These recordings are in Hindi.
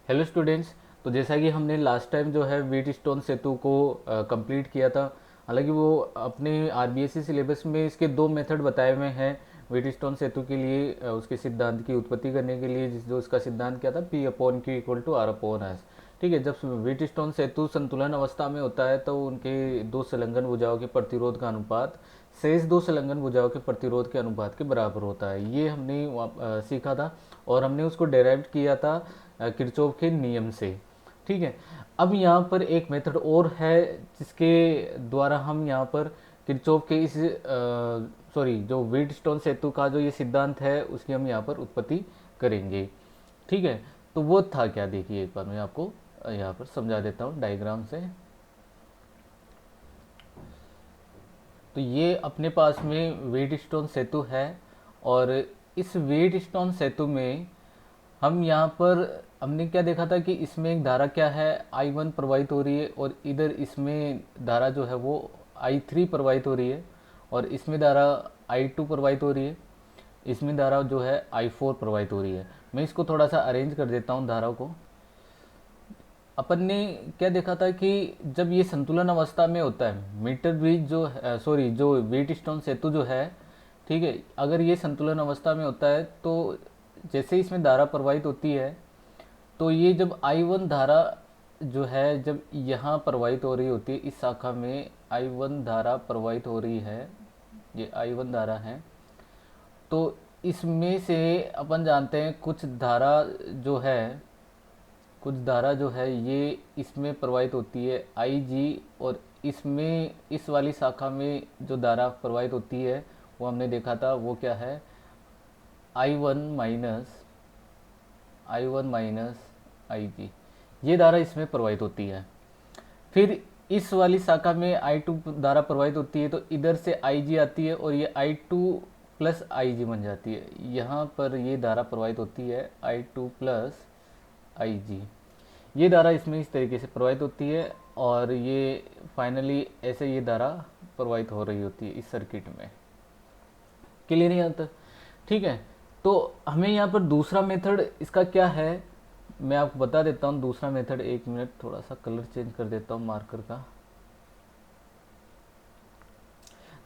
Hello students. तो जैसा कि हमने लास्ट टाइम जो है व्हीटस्टोन सेतु को कंप्लीट किया था। हालांकि वो अपने आरबीएससी सिलेबस में इसके दो मेथड बताए हुए हैं व्हीटस्टोन सेतु के लिए, उसके सिद्धांत की उत्पत्ति करने के लिए, जो उसका सिद्धांत क्या था, P upon Q equal to R upon S. ठीक है, जब व्हीटस्टोन सेतु संतुलन अवस्था में होता है तो उनके दो संलग्न भुजाओं के प्रतिरोध का अनुपात शेष दो संलग्न भुजाओं के प्रतिरोध के अनुपात के बराबर होता है। ये हमने सीखा था और हमने उसको डेराइव किया था किरचॉफ के नियम से। ठीक है, अब यहाँ पर एक मेथड और है जिसके द्वारा हम यहाँ पर किरचॉफ के इस जो व्हीटस्टोन सेतु का जो ये सिद्धांत है उसकी हम यहाँ पर उत्पत्ति करेंगे। ठीक है, तो वो था क्या, देखिए एक बार मैं आपको यहाँ पर समझा देता हूँ डायग्राम से। तो ये अपने पास में व्हीटस्टोन सेतु है और इस व्हीटस्टोन सेतु में हम यहाँ पर हमने क्या देखा था कि इसमें एक धारा क्या है, I1 प्रवाहित हो रही है और इधर इसमें धारा जो है वो I3 प्रवाहित हो रही है और इसमें धारा I2 प्रवाहित हो रही है, इसमें धारा जो है I4 प्रवाहित हो रही है। मैं इसको थोड़ा सा अरेंज कर देता हूँ धारा को। अपन ने क्या देखा था कि जब ये संतुलन अवस्था में होता है, मीटर ब्रिज जो व्हीटस्टोन सेतु जो है, ठीक है, अगर ये संतुलन अवस्था में होता है तो जैसे ही इसमें धारा प्रवाहित होती है तो ये जब I1 धारा जो है जब यहाँ प्रवाहित हो रही होती है, इस शाखा में I1 धारा प्रवाहित हो रही है, ये I1 धारा है, तो इसमें से अपन जानते हैं कुछ धारा जो है ये इसमें प्रवाहित होती है IG, और इसमें इस वाली शाखा में जो धारा प्रवाहित होती है वो हमने देखा था वो क्या है, I1 माइनस IG। ये धारा इसमें प्रवाहित होती है। फिर इस वाली शाखा में I2 धारा प्रवाहित होती है तो इधर से IG आती है और ये I2 प्लस IG बन जाती है। यहाँ पर ये धारा प्रवाहित होती है I2 प्लस IG। ये धारा इसमें इस तरीके से प्रवाहित होती है और ये फाइनली ऐसे ये धारा प्रवाहित हो रही होती है इस सर्किट में। क्लियर है यहाँ तक? ठीक है, तो हमें यहाँ पर दूसरा मेथड इसका क्या है मैं आपको बता देता हूँ। दूसरा मेथड, एक मिनट थोड़ा सा कलर चेंज कर देता हूँ मार्कर का।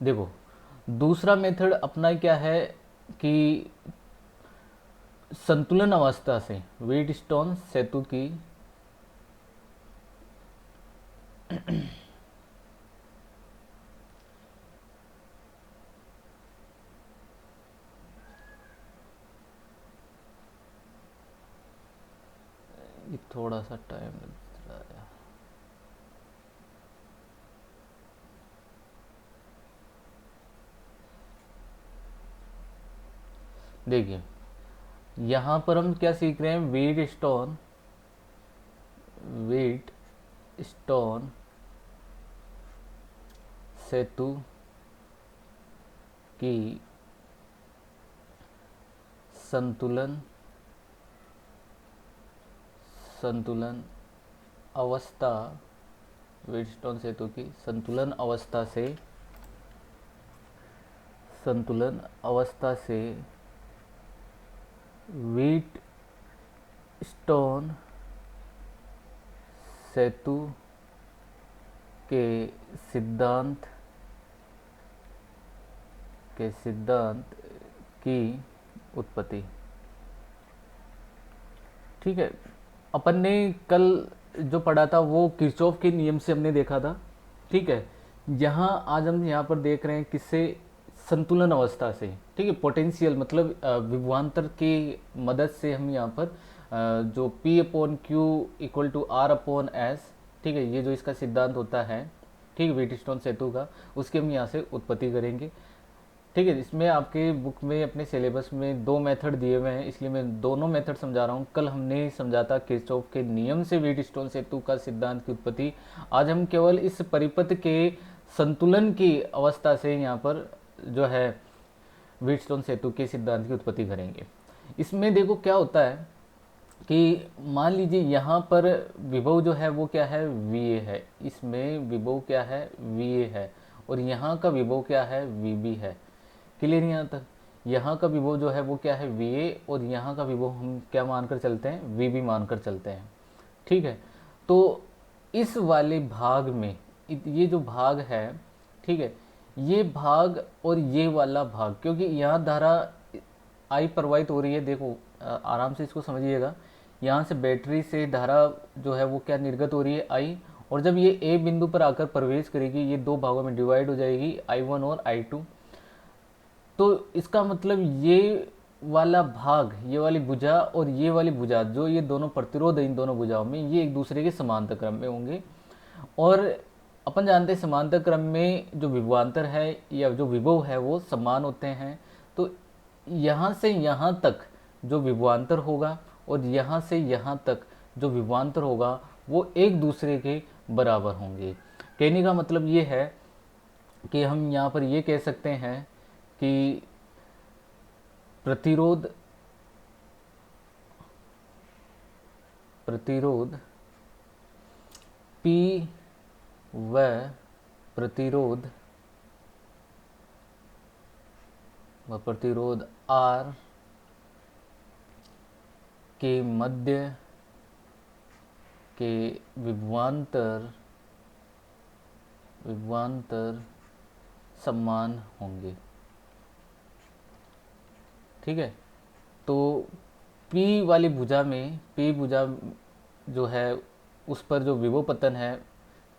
देखो, दूसरा मेथड अपना क्या है कि संतुलन अवस्था से व्हीटस्टोन सेतु की ये थोड़ा सा टाइम लग रहा है। देखिए, यहाँ पर हम क्या सीख रहे हैं, वेट स्टोन सेतु की संतुलन संतुलन अवस्था, व्हीटस्टोन सेतु की संतुलन अवस्था से व्हीट स्टोन सेतु के सिद्धांत की उत्पत्ति। ठीक है, अपन ने कल जो पढ़ा था वो किरचॉफ के नियम से हमने देखा था। ठीक है, यहाँ आज हम यहाँ पर देख रहे हैं किससे, संतुलन अवस्था से। ठीक है, पोटेंशियल मतलब विभवांतर की मदद से हम यहाँ पर जो P upon Q equal to R upon S, ठीक है, ये जो इसका सिद्धांत होता है, ठीक है, व्हीटस्टोन सेतु का, उसकी हम यहाँ से उत्पत्ति करेंगे। ठीक है, इसमें आपके बुक में अपने सिलेबस में दो मेथड दिए हुए हैं, इसलिए मैं दोनों मेथड समझा रहा हूँ। कल हमने समझा था किरचॉफ के नियम से व्हीटस्टोन सेतु का सिद्धांत की उत्पत्ति। आज हम केवल इस परिपथ के संतुलन की अवस्था से यहाँ पर जो है व्हीटस्टोन सेतु के सिद्धांत की उत्पत्ति करेंगे। इसमें देखो क्या होता है कि मान लीजिए यहाँ पर विभव जो है वो क्या है, VA है, इसमें विभव क्या है, VA है, और यहाँ का विभव क्या है, VB है। क्लियर यहाँ तक? यहाँ का विभव जो है वो क्या है VA, और यहाँ का विभव हम क्या मानकर चलते हैं VB मानकर चलते हैं। ठीक है, तो इस वाले भाग में ये जो भाग है, ठीक है, ये भाग और ये वाला भाग, क्योंकि यहाँ धारा आई प्रवाहित हो रही है, देखो आराम से इसको समझिएगा। यहाँ से बैटरी से धारा जो है वो क्या निर्गत हो रही है आई, और जब ये ए बिंदु पर आकर प्रवेश करेगी ये दो भागों में डिवाइड हो जाएगी I1 और I2। तो इसका मतलब ये वाला भाग, ये वाली भुजा और ये वाली भुजा, जो ये दोनों प्रतिरोध है इन दोनों भुजाओं में, ये एक दूसरे के समांतर क्रम में होंगे। और अपन जानते हैं समांतर क्रम में जो विभवांतर है या जो विभव है वो समान होते हैं। तो यहाँ से यहाँ तक जो विभवांतर होगा और यहाँ से यहाँ तक जो विभवांतर होगा वो एक दूसरे के बराबर होंगे। कहने का मतलब ये है कि हम यहाँ पर ये कह सकते हैं कि प्रतिरोध P व प्रतिरोध R के मध्य के विभवांतर समान होंगे। ठीक है, तो P वाली भुजा में, P भुजा जो है उस पर जो विभव पतन है,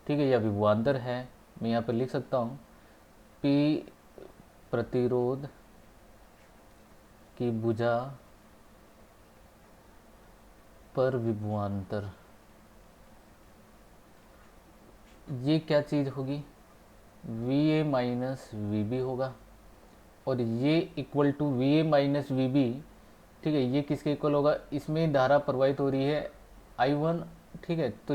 ठीक है, या विभवांतर है, मैं यहाँ पर लिख सकता हूँ P प्रतिरोध की भुजा पर विभवांतर, ये क्या चीज़ होगी, VA माइनस VB होगा। और ये equal to VA minus VB, ठीक है, ये किसके इक्वल होगा, इसमें धारा प्रवाहित हो रही है I1, ठीक है, तो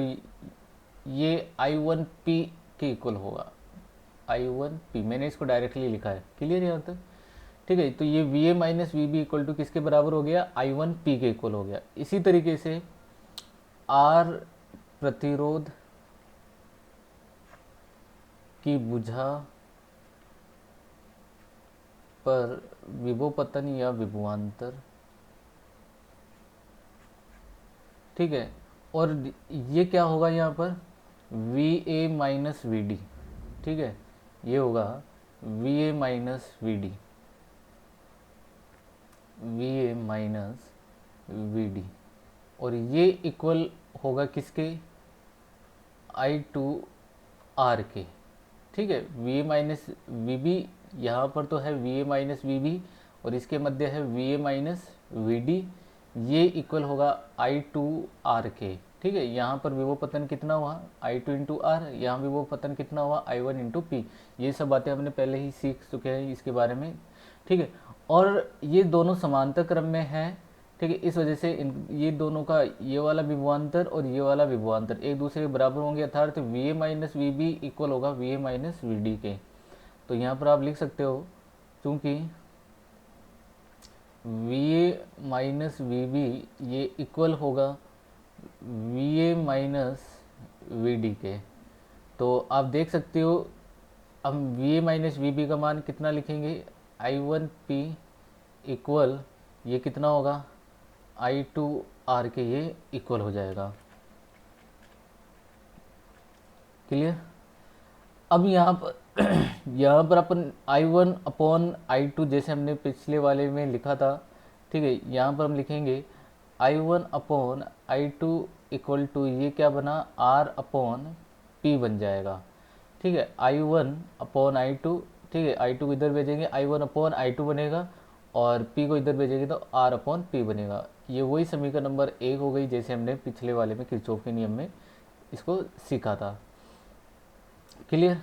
ये I1P के इक्वल होगा, I1P, मैंने इसको डायरेक्टली लिखा है, क्लियर यहाँ तक। ठीक है, तो ये VA minus VB equal to किसके बराबर हो गया, I1P के इक्वल हो गया। इसी तरीके से R प्रतिरोध की भुजा पर विभव पतन या विभवांतर, ठीक है, और ये क्या होगा यहाँ पर VA माइनस VD, ठीक है, ये होगा VA minus VD, VA minus VD, और ये इक्वल होगा किसके, I2R के। ठीक है, VA माइनस VB, यहाँ पर तो है VA माइनस VB और इसके मध्य है VA माइनस VD, ये इक्वल होगा I2R के। ठीक है, यहाँ पर विभव पतन कितना हुआ I2 इंटू R, यहाँ विभव पतन कितना हुआ I1 इंटू P। ये सब बातें हमने पहले ही सीख चुके हैं इसके बारे में। ठीक है, और ये दोनों समांतर क्रम में हैं। ठीक है, इस वजह से ये दोनों का ये वाला विभवांतर और ये वाला विभवांतर एक दूसरे के बराबर होंगे, अर्थात VA माइनस VB इक्वल होगा VA माइनस VD के। तो यहाँ पर आप लिख सकते हो, चूँकि VA माइनस VB ये इक्वल होगा VA माइनस VD के। तो आप देख सकते हो हम VA माइनस VB का मान कितना लिखेंगे, I1P इक्वल ये कितना होगा I2R के, ये इक्वल हो जाएगा। क्लियर। अब यहाँ पर अपन I1 अपॉन I2 जैसे हमने पिछले वाले में लिखा था, ठीक है, यहाँ पर हम लिखेंगे I1 upon I2 equal to ये क्या बना R अपॉन P बन जाएगा। ठीक है, I1 अपॉन I2, ठीक है, I2 को इधर भेजेंगे I1 अपॉन I2 बनेगा और P को इधर भेजेंगे तो R अपॉन P बनेगा। ये वही समीकरण नंबर 1 हो गई जैसे हमने पिछले वाले में किरचॉफ के नियम में इसको सीखा था। क्लियर।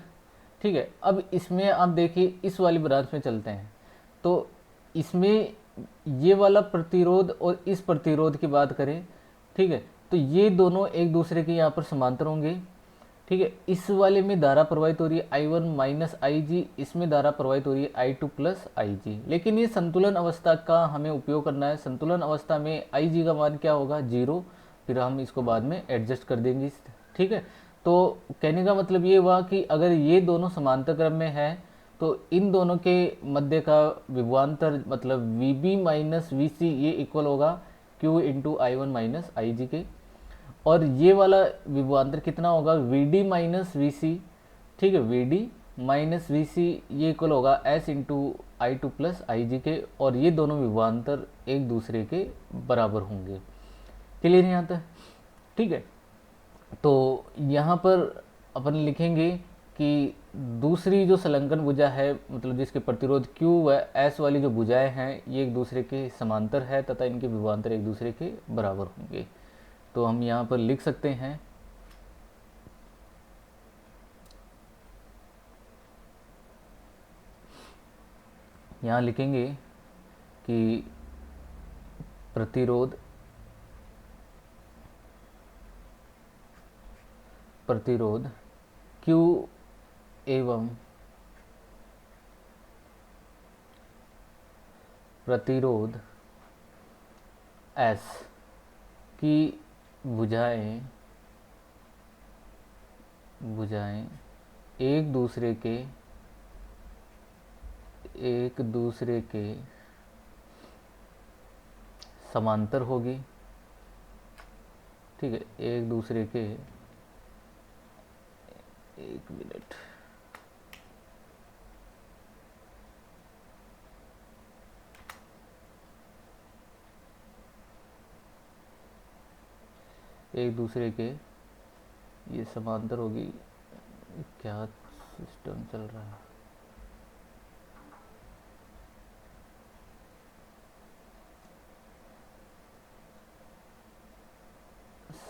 ठीक है, अब इसमें आप देखिए इस वाली ब्रांच में चलते हैं, तो इसमें ये वाला प्रतिरोध और इस प्रतिरोध की बात करें, ठीक है, तो ये दोनों एक दूसरे के यहाँ पर समांतर होंगे। ठीक है, इस वाले में धारा प्रवाहित हो रही है I1 माइनस IG, इसमें धारा प्रवाहित हो रही है I2 प्लस IG। लेकिन ये संतुलन अवस्था का हमें उपयोग करना है। संतुलन अवस्था में IG का मान क्या होगा 0, फिर हम इसको बाद में एडजस्ट कर देंगे। ठीक है, तो कहने का मतलब ये हुआ कि अगर ये दोनों समांतर क्रम में है तो इन दोनों के मध्य का विभवांतर मतलब V B minus V C ये इक्वल होगा Q into I one minus I G के। और ये वाला विभवांतर कितना होगा V D minus V C, ठीक है, V D minus V C ये इक्वल होगा S into I two plus I G के। और ये दोनों विभवांतर एक दूसरे के बराबर होंगे। क्लियर यहाँ तक? ठीक है, तो यहाँ पर अपन लिखेंगे कि दूसरी जो संलग्न भुजा है मतलब जिसके प्रतिरोध Q व S वाली जो भुजाएं हैं ये एक दूसरे के समांतर है तथा इनके विभवांतर एक दूसरे के बराबर होंगे। तो हम यहाँ पर लिख सकते हैं यहाँ लिखेंगे कि प्रतिरोध Q एवं प्रतिरोध S की भुजाएं एक दूसरे के समांतर होगी, ठीक है, एक दूसरे के, एक मिनट, एक दूसरे के ये समांतर होगी। क्या सिस्टम चल रहा है?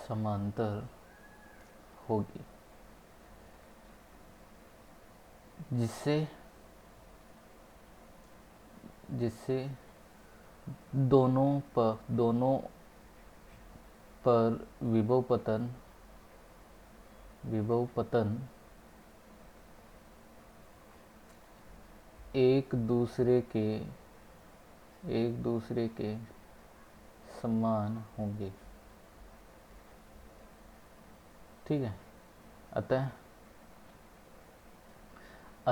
समांतर होगी जिससे दोनों पर विभव पतन एक दूसरे के समान होंगे, ठीक है। अतः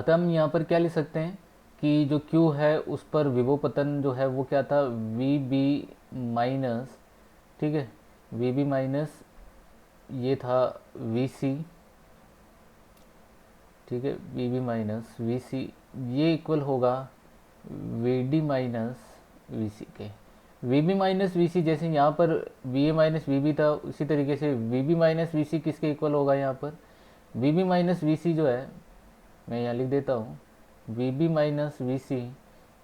हम यहाँ पर क्या लिख सकते हैं कि जो Q है उस पर विभव पतन जो है वो क्या था वी बी माइनस, ठीक है, वी बी माइनस ये था वी सी, ठीक है, V B minus V C ये इक्वल होगा V D minus V C के। V B minus V C जैसे यहाँ पर V A minus V B था उसी तरीके से V B minus V C किसके इक्वल होगा यहाँ पर V B minus V C जो है मैं यहाँ लिख देता हूँ V B minus V C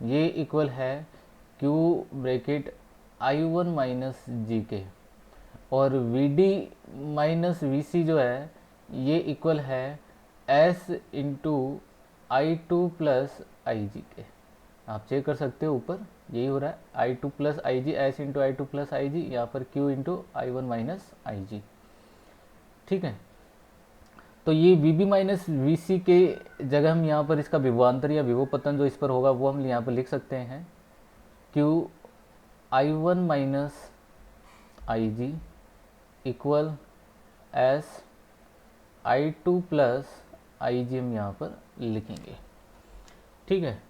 ये इक्वल है Q bracket I one minus जी के। और we D minus V C जो है ये इक्वल है S into I two plus I G के। आप चेक कर सकते हो ऊपर यही हो रहा है I two plus I G, S into I two plus I G, यहाँ पर Q into I one minus I G, ठीक है। तो ये V B minus V C के जगह हम यहाँ पर इसका विभवांतर या विभव पतन जो इस पर होगा वो हम यहाँ पर लिख सकते हैं Q I one minus I G equal S I two plus I G हम यहाँ पर लिखेंगे, ठीक है।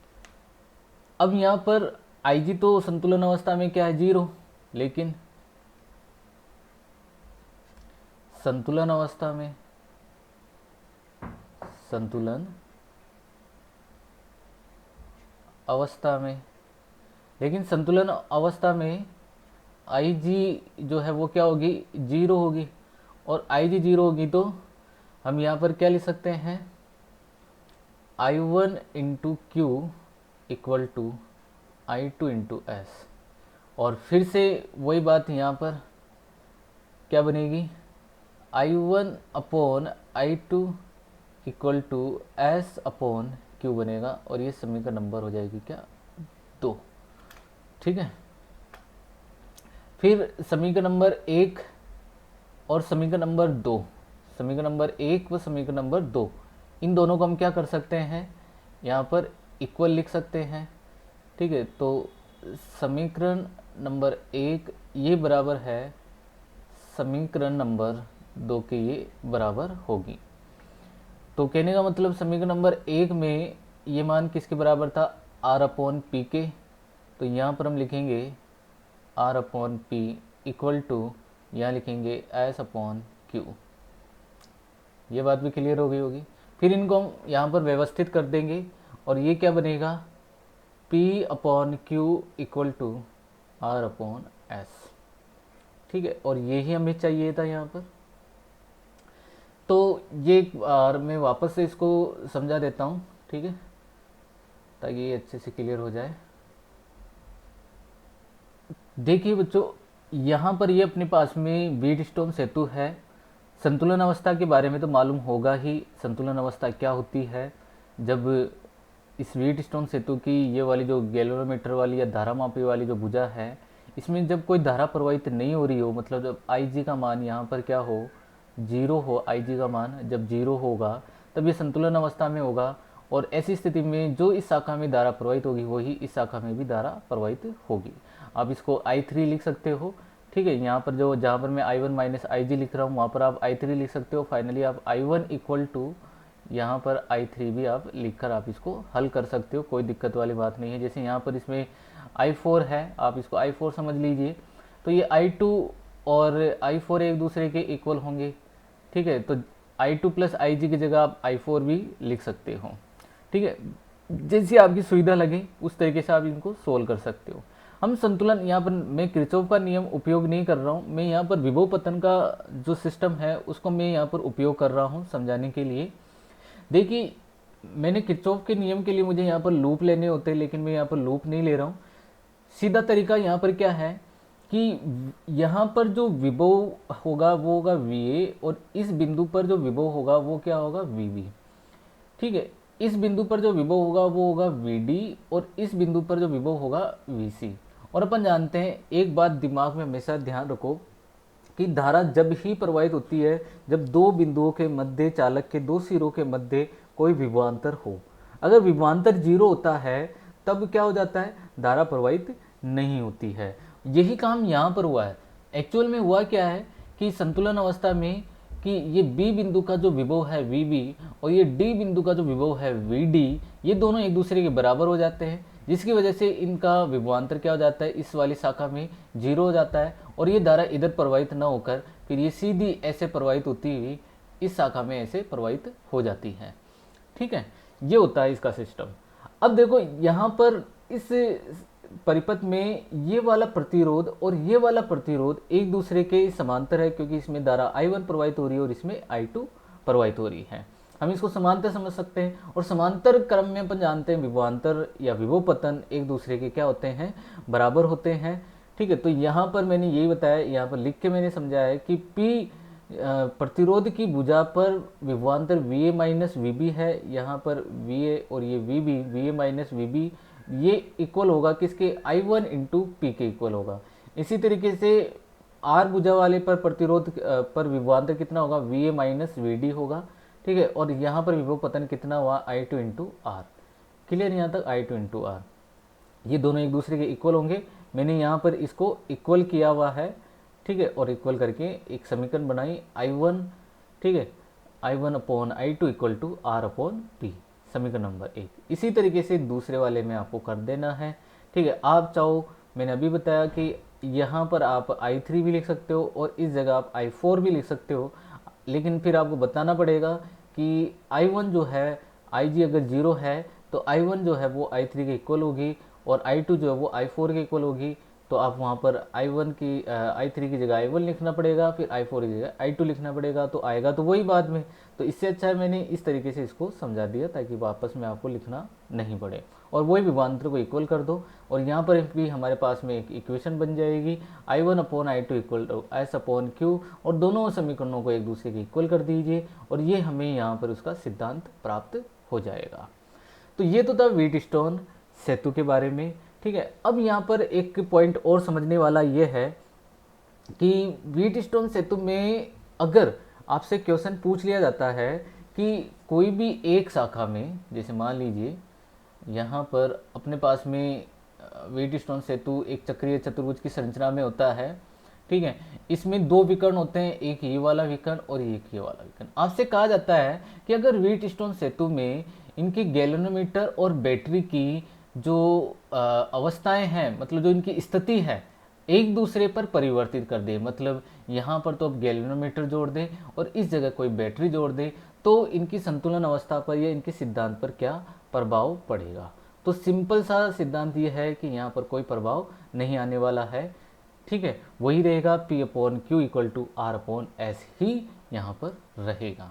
अब यहाँ पर आई जी तो संतुलन अवस्था में क्या है 0, लेकिन संतुलन अवस्था में आई जी जो है वो क्या होगी 0 होगी। और आई जी 0 होगी तो हम यहाँ पर क्या लिख सकते हैं I one into Q equal to I two into S. और फिर से वही बात यहाँ पर क्या बनेगी I one upon I two equal to S upon Q बनेगा। और ये समीकरण नंबर हो जाएगी क्या 2, ठीक है। फिर समीकरण नंबर 1 और समीकरण नंबर 2, समीकरण नंबर 1 व समीकरण नंबर 2 इन दोनों को हम क्या कर सकते हैं यहाँ पर इक्वल लिख सकते हैं, ठीक है। तो समीकरण नंबर 1 ये बराबर है समीकरण नंबर 2 के ये बराबर होगी। तो कहने का मतलब समीकरण नंबर 1 में ये मान किसके बराबर था, आर अपॉन पी के। तो यहाँ पर हम लिखेंगे R upon P equal to, यहाँ लिखेंगे एस अपॉन क्यू। ये बात भी क्लियर हो गई होगी। फिर इनको हम यहाँ पर व्यवस्थित कर देंगे और ये क्या बनेगा, P upon Q equal to R upon S. ठीक है, और यही हमें चाहिए था यहाँ पर। तो ये एक बार मैं वापस से इसको समझा देता हूँ, ठीक है, ताकि ये अच्छे से क्लियर हो जाए। देखिए बच्चों, यहाँ पर ये अपने पास में व्हीटस्टोन सेतु है। संतुलन अवस्था के बारे में तो मालूम होगा ही, संतुलन अवस्था क्या होती है। जब इस व्हीटस्टोन सेतु की ये वाली जो गैल्वेनोमीटर वाली या धारा मापी वाली जो भुजा है, इसमें जब कोई धारा प्रवाहित नहीं हो रही हो, मतलब जब आई जी का मान यहाँ पर क्या हो, जीरो हो, आई जी का मान जब जीरो होगा तब ये संतुलन अवस्था में होगा। और ऐसी स्थिति में जो इस शाखा में धारा प्रवाहित होगी वही इस शाखा में भी धारा प्रवाहित होगी। आप इसको I3 लिख सकते हो, ठीक है। यहाँ पर जो जहाँ पर मैं I1 माइनस आई जी लिख रहा हूँ वहाँ पर आप I3 लिख सकते हो। फाइनली आप I1 इक्वल टू यहाँ पर I3 भी आप लिखकर आप इसको हल कर सकते हो, कोई दिक्कत वाली बात नहीं है। जैसे यहाँ पर इसमें I4 है, आप इसको I4 समझ लीजिए, तो ये I2 और I4 एक दूसरे के इक्वल होंगे, ठीक है। तो I2 प्लस आई जी की जगह आप I4 भी लिख सकते हो, ठीक है। जैसी आपकी सुविधा लगे उस तरीके से आप इनको सोल्व कर सकते हो। हम संतुलन, यहाँ पर मैं किरचॉफ का नियम उपयोग नहीं कर रहा हूँ, मैं यहाँ पर विभव पतन का जो सिस्टम है उसको मैं यहाँ पर उपयोग कर रहा हूँ समझाने के लिए। देखिए, मैंने किरचॉफ के नियम के लिए मुझे यहाँ पर लूप लेने होते हैं, लेकिन मैं यहाँ पर लूप नहीं ले रहा हूँ। सीधा तरीका यहाँ पर क्या है कि यहाँ पर जो विभव होगा वो होगा VA, और इस बिंदु पर जो विभव होगा वो क्या होगा, VB, ठीक है। इस बिंदु पर जो विभव होगा वो होगा VD, और इस बिंदु पर जो विभव होगा VC। और अपन जानते हैं, एक बात दिमाग में हमेशा ध्यान रखो कि धारा जब ही प्रवाहित होती है जब दो बिंदुओं के मध्य, चालक के दो सिरों के मध्य कोई विभवांतर हो। अगर विभवांतर जीरो होता है तब क्या हो जाता है, धारा प्रवाहित नहीं होती है। यही काम यहाँ पर हुआ है। एक्चुअल में हुआ क्या है कि संतुलन अवस्था में कि ये B बिंदु का जो विभव है VB और ये D बिंदु का जो विभव है VD, ये दोनों एक दूसरे के बराबर हो जाते हैं, जिसकी वजह से इनका विभवांतर क्या हो जाता है, इस वाली शाखा में जीरो हो जाता है। और ये धारा इधर प्रवाहित न होकर फिर ये सीधी ऐसे प्रवाहित होती हुई इस शाखा में ऐसे प्रवाहित हो जाती है, ठीक है। ये होता है इसका सिस्टम। अब देखो यहाँ पर इस परिपथ में ये वाला प्रतिरोध और ये वाला प्रतिरोध एक दूसरे के समांतर है, क्योंकि इसमें धारा I1 प्रवाहित हो रही है और इसमें I2 प्रवाहित हो रही है। हम इसको समांतर समझ सकते हैं। और समांतर क्रम में अपन जानते हैं विभवांतर या विभव पतन एक दूसरे के क्या होते हैं, बराबर होते हैं, ठीक है। तो यहाँ पर मैंने यही बताया, यहाँ पर लिख के मैंने समझाया है कि P प्रतिरोध की भुजा पर विभवांतर VA माइनस VB है, यहाँ पर VA और ये VB, VA माइनस VB, ये इक्वल होगा किसके, I1 इंटू पी के इक्वल होगा। इसी तरीके से R भुजा वाले पर प्रतिरोध पर विभवांतर कितना होगा, VA माइनस VD होगा, ठीक है। और यहाँ पर विभव पतन कितना हुआ, I2 इंटू आर। क्लियर यहाँ तक, I2 इंटू आर, ये दोनों एक दूसरे के इक्वल होंगे। मैंने यहाँ पर इसको इक्वल किया हुआ है, ठीक है, और इक्वल करके एक समीकरण बनाई I1, ठीक है, I1 upon I2 equal to R upon P, समीकरण नंबर 1। इसी तरीके से दूसरे वाले में आपको कर देना है, ठीक है। आप चाहो, मैंने अभी बताया कि यहाँ पर आप I3 भी लिख सकते हो और इस जगह आप I4 भी लिख सकते हो, लेकिन फिर आपको बताना पड़ेगा कि I1 जो है, IG अगर जीरो है तो I1 जो है वो I3 के इक्वल होगी और I2 जो है वो I4 के इक्वल होगी। तो आप वहाँ पर I3 की जगह I1 लिखना पड़ेगा, फिर I4 की जगह I2 लिखना पड़ेगा, तो आएगा तो वही बाद में। तो इससे अच्छा है मैंने इस तरीके से इसको समझा दिया ताकि वापस में आपको लिखना नहीं पड़े, और वही विभवांतर को इक्वल कर दो। और यहाँ पर भी हमारे पास में एक इक्वेशन बन जाएगी, I1 upon I2 equal to S upon Q, और दोनों समीकरणों को एक दूसरे के इक्वल कर दीजिए और ये हमें यहाँ पर उसका सिद्धांत प्राप्त हो जाएगा। तो ये तो था व्हीटस्टोन सेतु के बारे में, ठीक है। अब यहाँ पर एक पॉइंट और समझने वाला ये है कि व्हीटस्टोन सेतु में अगर आपसे क्वेश्चन पूछ लिया जाता है कि कोई भी एक शाखा में, जैसे मान लीजिए यहाँ पर अपने पास में व्हीटस्टोन सेतु एक चक्रीय चतुर्भुज की संरचना में होता है, ठीक है। इसमें दो विकर्ण होते हैं, एक ये वाला विकर्ण और एक ये वाला विकर्ण। आपसे कहा जाता है कि अगर व्हीटस्टोन सेतु में इनके गैल्वेनोमीटर और बैटरी की जो अवस्थाएं हैं, मतलब जो इनकी स्थिति है, एक दूसरे पर परिवर्तित कर दे। मतलब यहाँ पर तो अब गैल्वेनोमीटर जोड़ दें और इस जगह कोई बैटरी जोड़ दे, तो इनकी संतुलन अवस्था पर या इनके सिद्धांत पर क्या प्रभाव पड़ेगा। तो सिंपल सा सिद्धांत ये है कि यहाँ पर कोई प्रभाव नहीं आने वाला है। ठीक है, वही रहेगा P/Q इक्वल टू R/S ही यहाँ पर रहेगा।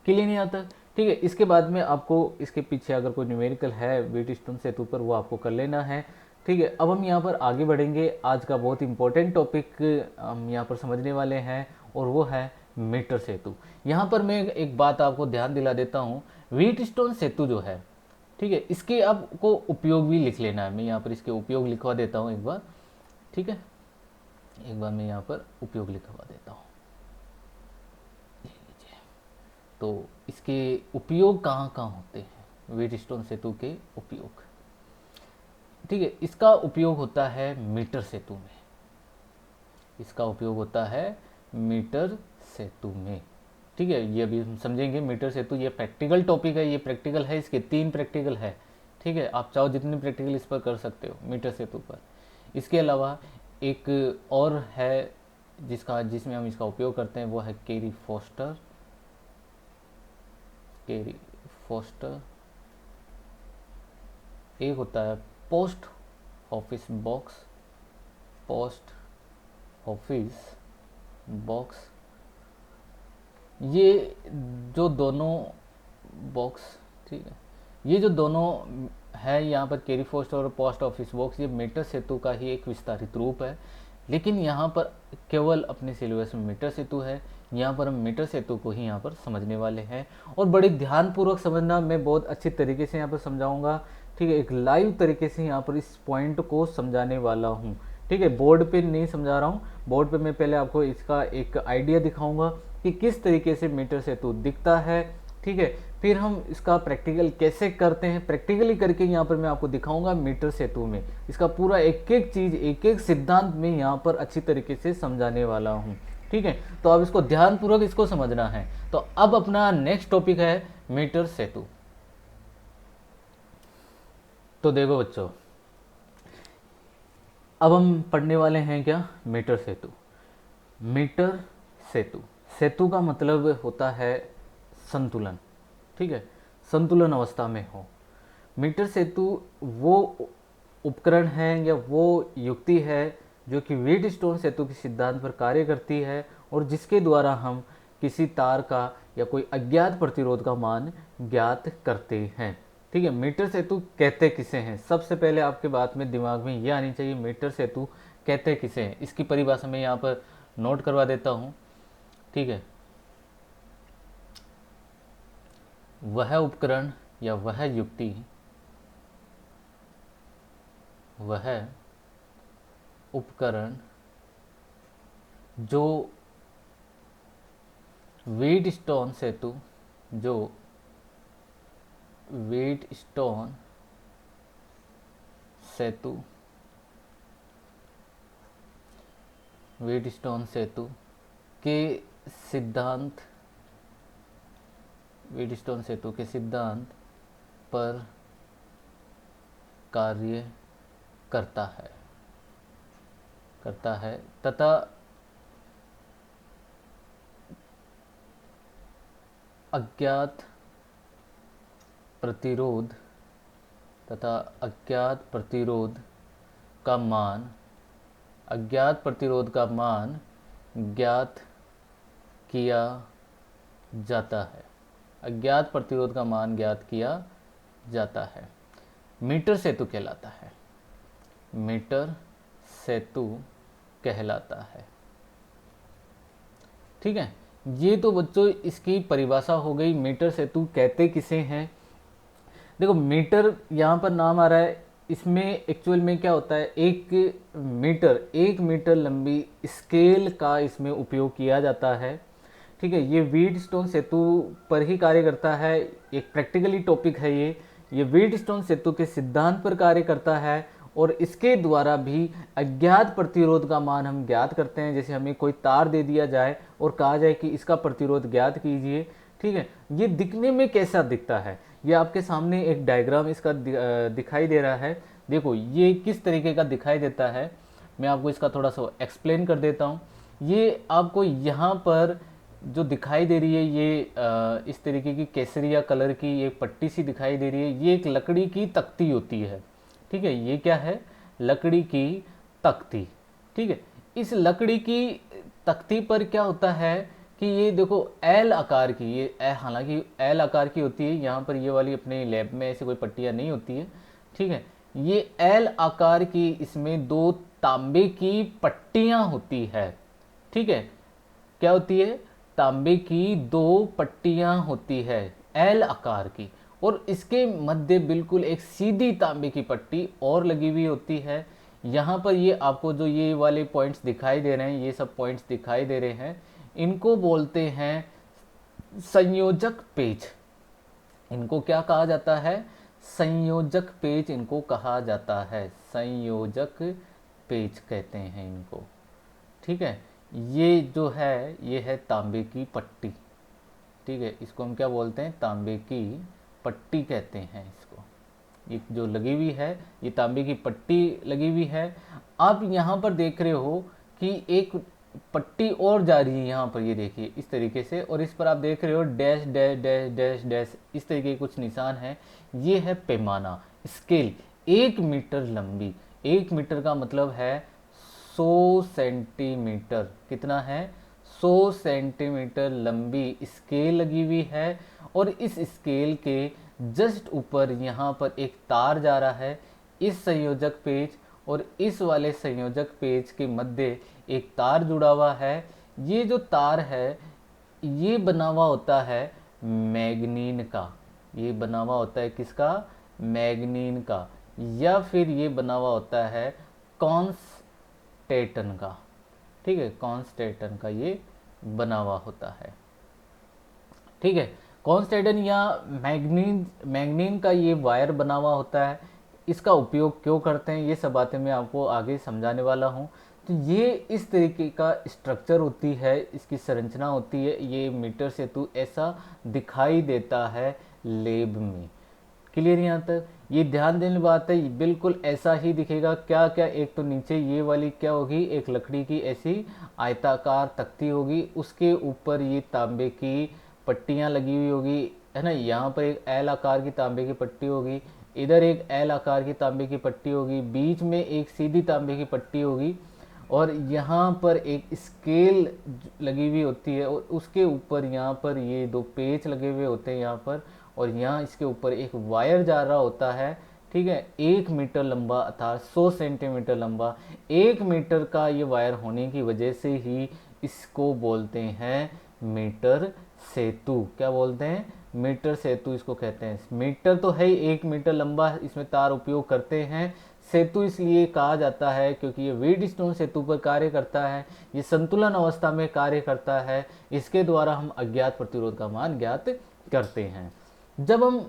क्लियर नहीं आता? ठीक है, इसके बाद में आपको इसके पीछे अगर कोई न्यूमेरिकल है व्हीटस्टोन सेतु पर, वो आपको कर लेना है। ठीक है, अब हम यहाँ पर आगे बढ़ेंगे। आज का बहुत इंपॉर्टेंट टॉपिक हम यहाँ पर समझने वाले हैं और वो है मीटर सेतु। यहाँ पर मैं एक बात आपको ध्यान दिला देता हूँ, व्हीटस्टोन सेतु जो है, ठीक है, इसके आपको उपयोग भी लिख लेना है। मैं यहाँ पर इसके उपयोग लिखवा देता हूँ एक बार। ठीक है, एक बार मैं यहाँ पर उपयोग लिखवा देता हूँ। तो इसके उपयोग कहाँ कहाँ होते हैं, व्हीटस्टोन सेतु के उपयोग। ठीक है, इसका उपयोग होता है मीटर सेतु में। इसका उपयोग होता है मीटर सेतु में। ठीक है, ये अभी हम समझेंगे। मीटर सेतु ये प्रैक्टिकल टॉपिक है, ये प्रैक्टिकल है, इसके 3 प्रैक्टिकल है। ठीक है, आप चाहो जितने प्रैक्टिकल इस पर कर सकते हो मीटर सेतु पर। इसके अलावा एक और है जिसमें हम इसका उपयोग करते हैं, वो है कैरी फोस्टर। Carry poster. एक होता है post office box. Post office box, ये जो दोनों बॉक्स, ठीक है, ये जो दोनों है यहाँ पर कैरी फोस्टर और पोस्ट ऑफिस बॉक्स, ये मीटर सेतु का ही एक विस्तारित रूप है। लेकिन यहाँ पर केवल अपने सिलेबस में मीटर सेतु है। यहाँ पर हम मीटर सेतु को ही यहाँ पर समझने वाले हैं और बड़े ध्यानपूर्वक समझना। मैं बहुत अच्छी तरीके से यहाँ पर समझाऊंगा। ठीक है, एक लाइव तरीके से यहाँ पर इस पॉइंट को समझाने वाला हूँ। ठीक है, बोर्ड पे नहीं समझा रहा हूँ। बोर्ड पे मैं पहले आपको इसका एक आइडिया दिखाऊंगा कि किस तरीके से मीटर सेतु दिखता है। ठीक है, फिर हम इसका प्रैक्टिकल कैसे करते हैं, प्रैक्टिकली करके यहाँ पर मैं आपको दिखाऊंगा मीटर सेतु में। इसका पूरा एक एक चीज़, एक एक सिद्धांत में यहाँ पर अच्छी तरीके से समझाने वाला हूँ। ठीक है, तो अब इसको ध्यानपूर्वक इसको समझना है। तो अब अपना नेक्स्ट टॉपिक है मीटर सेतु। तो देखो बच्चों, अब हम पढ़ने वाले हैं क्या, मीटर सेतु। मीटर सेतु, सेतु का मतलब होता है संतुलन। ठीक है, संतुलन अवस्था में हो। मीटर सेतु वो उपकरण है या वो युक्ति है जो कि व्हीटस्टोन सेतु के सिद्धांत पर कार्य करती है और जिसके द्वारा हम किसी तार का या कोई अज्ञात प्रतिरोध का मान ज्ञात करते हैं। ठीक है, मीटर सेतु कहते किसे हैं, सबसे पहले आपके बात में दिमाग में ये आनी चाहिए, मीटर सेतु कहते किसे हैं। इसकी परिभाषा मैं यहाँ पर नोट करवा देता हूँ। ठीक है, वह उपकरण या वह युक्ति, वह उपकरण जो व्हीटस्टोन सेतु, जो व्हीटस्टोन सेतु, व्हीटस्टोन सेतु के सिद्धांत, व्हीटस्टोन सेतु के सिद्धांत पर कार्य करता है तथा अज्ञात प्रतिरोध का मान, अज्ञात प्रतिरोध का मान ज्ञात किया जाता है। अज्ञात प्रतिरोध का मान ज्ञात किया जाता है, मीटर सेतु कहलाता है। मीटर सेतु कहलाता है। ठीक है, ये तो बच्चों इसकी परिभाषा हो गई। मीटर सेतु कहते किसे हैं। देखो, मीटर यहाँ पर नाम आ रहा है, इसमें एक्चुअल में क्या होता है, एक मीटर लंबी स्केल का इसमें उपयोग किया जाता है। ठीक है, ये व्हीटस्टोन सेतु पर ही कार्य करता है। एक प्रैक्टिकली टॉपिक है ये व्हीटस्टोन सेतु के सिद्धांत पर कार्य करता है और इसके द्वारा भी अज्ञात प्रतिरोध का मान हम ज्ञात करते हैं। जैसे हमें कोई तार दे दिया जाए और कहा जाए कि इसका प्रतिरोध ज्ञात कीजिए। ठीक है, ये दिखने में कैसा दिखता है, ये आपके सामने एक डायग्राम इसका दिखाई दे रहा है। देखो ये किस तरीके का दिखाई देता है, मैं आपको इसका थोड़ा सा एक्सप्लेन कर देता हूँ। ये आपको यहाँ पर जो दिखाई दे रही है, ये इस तरीके की केसरिया कलर की एक पट्टी सी दिखाई दे रही है, ये एक लकड़ी की तख्ती होती है। ठीक है, ये क्या है, लकड़ी की तख्ती। ठीक है, इस लकड़ी की तख्ती पर क्या होता है कि ये देखो एल आकार की, ये हालांकि एल आकार की होती है, यहाँ पर ये वाली अपने लैब में ऐसी कोई पट्टियाँ नहीं होती है। ठीक है, ये एल आकार की, इसमें दो तांबे की पट्टियाँ होती है। ठीक है, क्या होती है, तांबे की दो पट्टियाँ होती है एल आकार की, और इसके मध्य बिल्कुल एक सीधी तांबे की पट्टी और लगी हुई होती है। यहाँ पर ये आपको जो ये वाले पॉइंट्स दिखाई दे रहे हैं, ये सब पॉइंट्स दिखाई दे रहे हैं, इनको बोलते हैं संयोजक पेच। इनको क्या कहा जाता है, संयोजक पेच इनको कहा जाता है, संयोजक पेच कहते हैं इनको। ठीक है, ये जो है ये है तांबे की पट्टी। ठीक है, इसको हम क्या बोलते हैं, तांबे की पट्टी कहते हैं इसको। ये जो लगी हुई है, ये तांबे की पट्टी लगी हुई है। आप यहाँ पर देख रहे हो कि एक पट्टी और जा रही है यहाँ पर, ये देखिए इस तरीके से, और इस पर आप देख रहे हो dash dash dash dash dash, इस तरीके के कुछ निशान हैं। ये है पैमाना, स्केल, 1 मीटर लंबी। 1 मीटर का मतलब है 100 सेंटीमीटर। कितना है, 100 सेंटीमीटर लंबी स्केल लगी हुई है, और इस स्केल के जस्ट ऊपर यहाँ पर एक तार जा रहा है। इस संयोजक पेच और इस वाले संयोजक पेच के मध्य एक तार जुड़ा हुआ है। ये जो तार है ये बना हुआ होता है मैग्नीन का। ये बना हुआ होता है किसका, मैग्नीन का, या फिर ये बना हुआ होता है कॉन्स्टेटन का। ठीक है, कॉन्स्टेटन का ये बना हुआ होता है। ठीक है, कॉन्स्टेटन या मैग्नीन, मैग्नीन का ये वायर बना हुआ होता है। इसका उपयोग क्यों करते हैं, ये सब बातें मैं आपको आगे समझाने वाला हूँ। तो ये इस तरीके का स्ट्रक्चर होती है, इसकी संरचना होती है। ये मीटर सेतु ऐसा दिखाई देता है लेब में। क्लियर यहाँ तक, ये ध्यान देने बात है, बिल्कुल ऐसा ही दिखेगा। क्या क्या, एक तो नीचे ये वाली क्या होगी, एक लकड़ी की ऐसी आयताकार तख्ती होगी, उसके ऊपर ये तांबे की पट्टियाँ लगी हुई होगी, है ना। यहाँ पर एक एल आकार की तांबे की पट्टी होगी, इधर एक एल आकार की तांबे की पट्टी होगी, बीच में एक सीधी तांबे की पट्टी होगी, और यहाँ पर एक स्केल लगी हुई होती है, और उसके ऊपर यहाँ पर ये दो पेच लगे हुए होते हैं यहाँ पर, और यहाँ इसके ऊपर एक वायर जा रहा होता है। ठीक है, 1 मीटर लंबा अर्थात 100 सेंटीमीटर लंबा। 1 मीटर का ये वायर होने की वजह से ही इसको बोलते हैं मीटर सेतु। क्या बोलते हैं, मीटर सेतु इसको कहते हैं। मीटर तो है ही, 1 मीटर लंबा इसमें तार उपयोग करते हैं। सेतु इसलिए कहा जाता है क्योंकि ये व्हीटस्टोन सेतु पर कार्य करता है, ये संतुलन अवस्था में कार्य करता है। इसके द्वारा हम अज्ञात प्रतिरोध का मान ज्ञात करते हैं। जब हम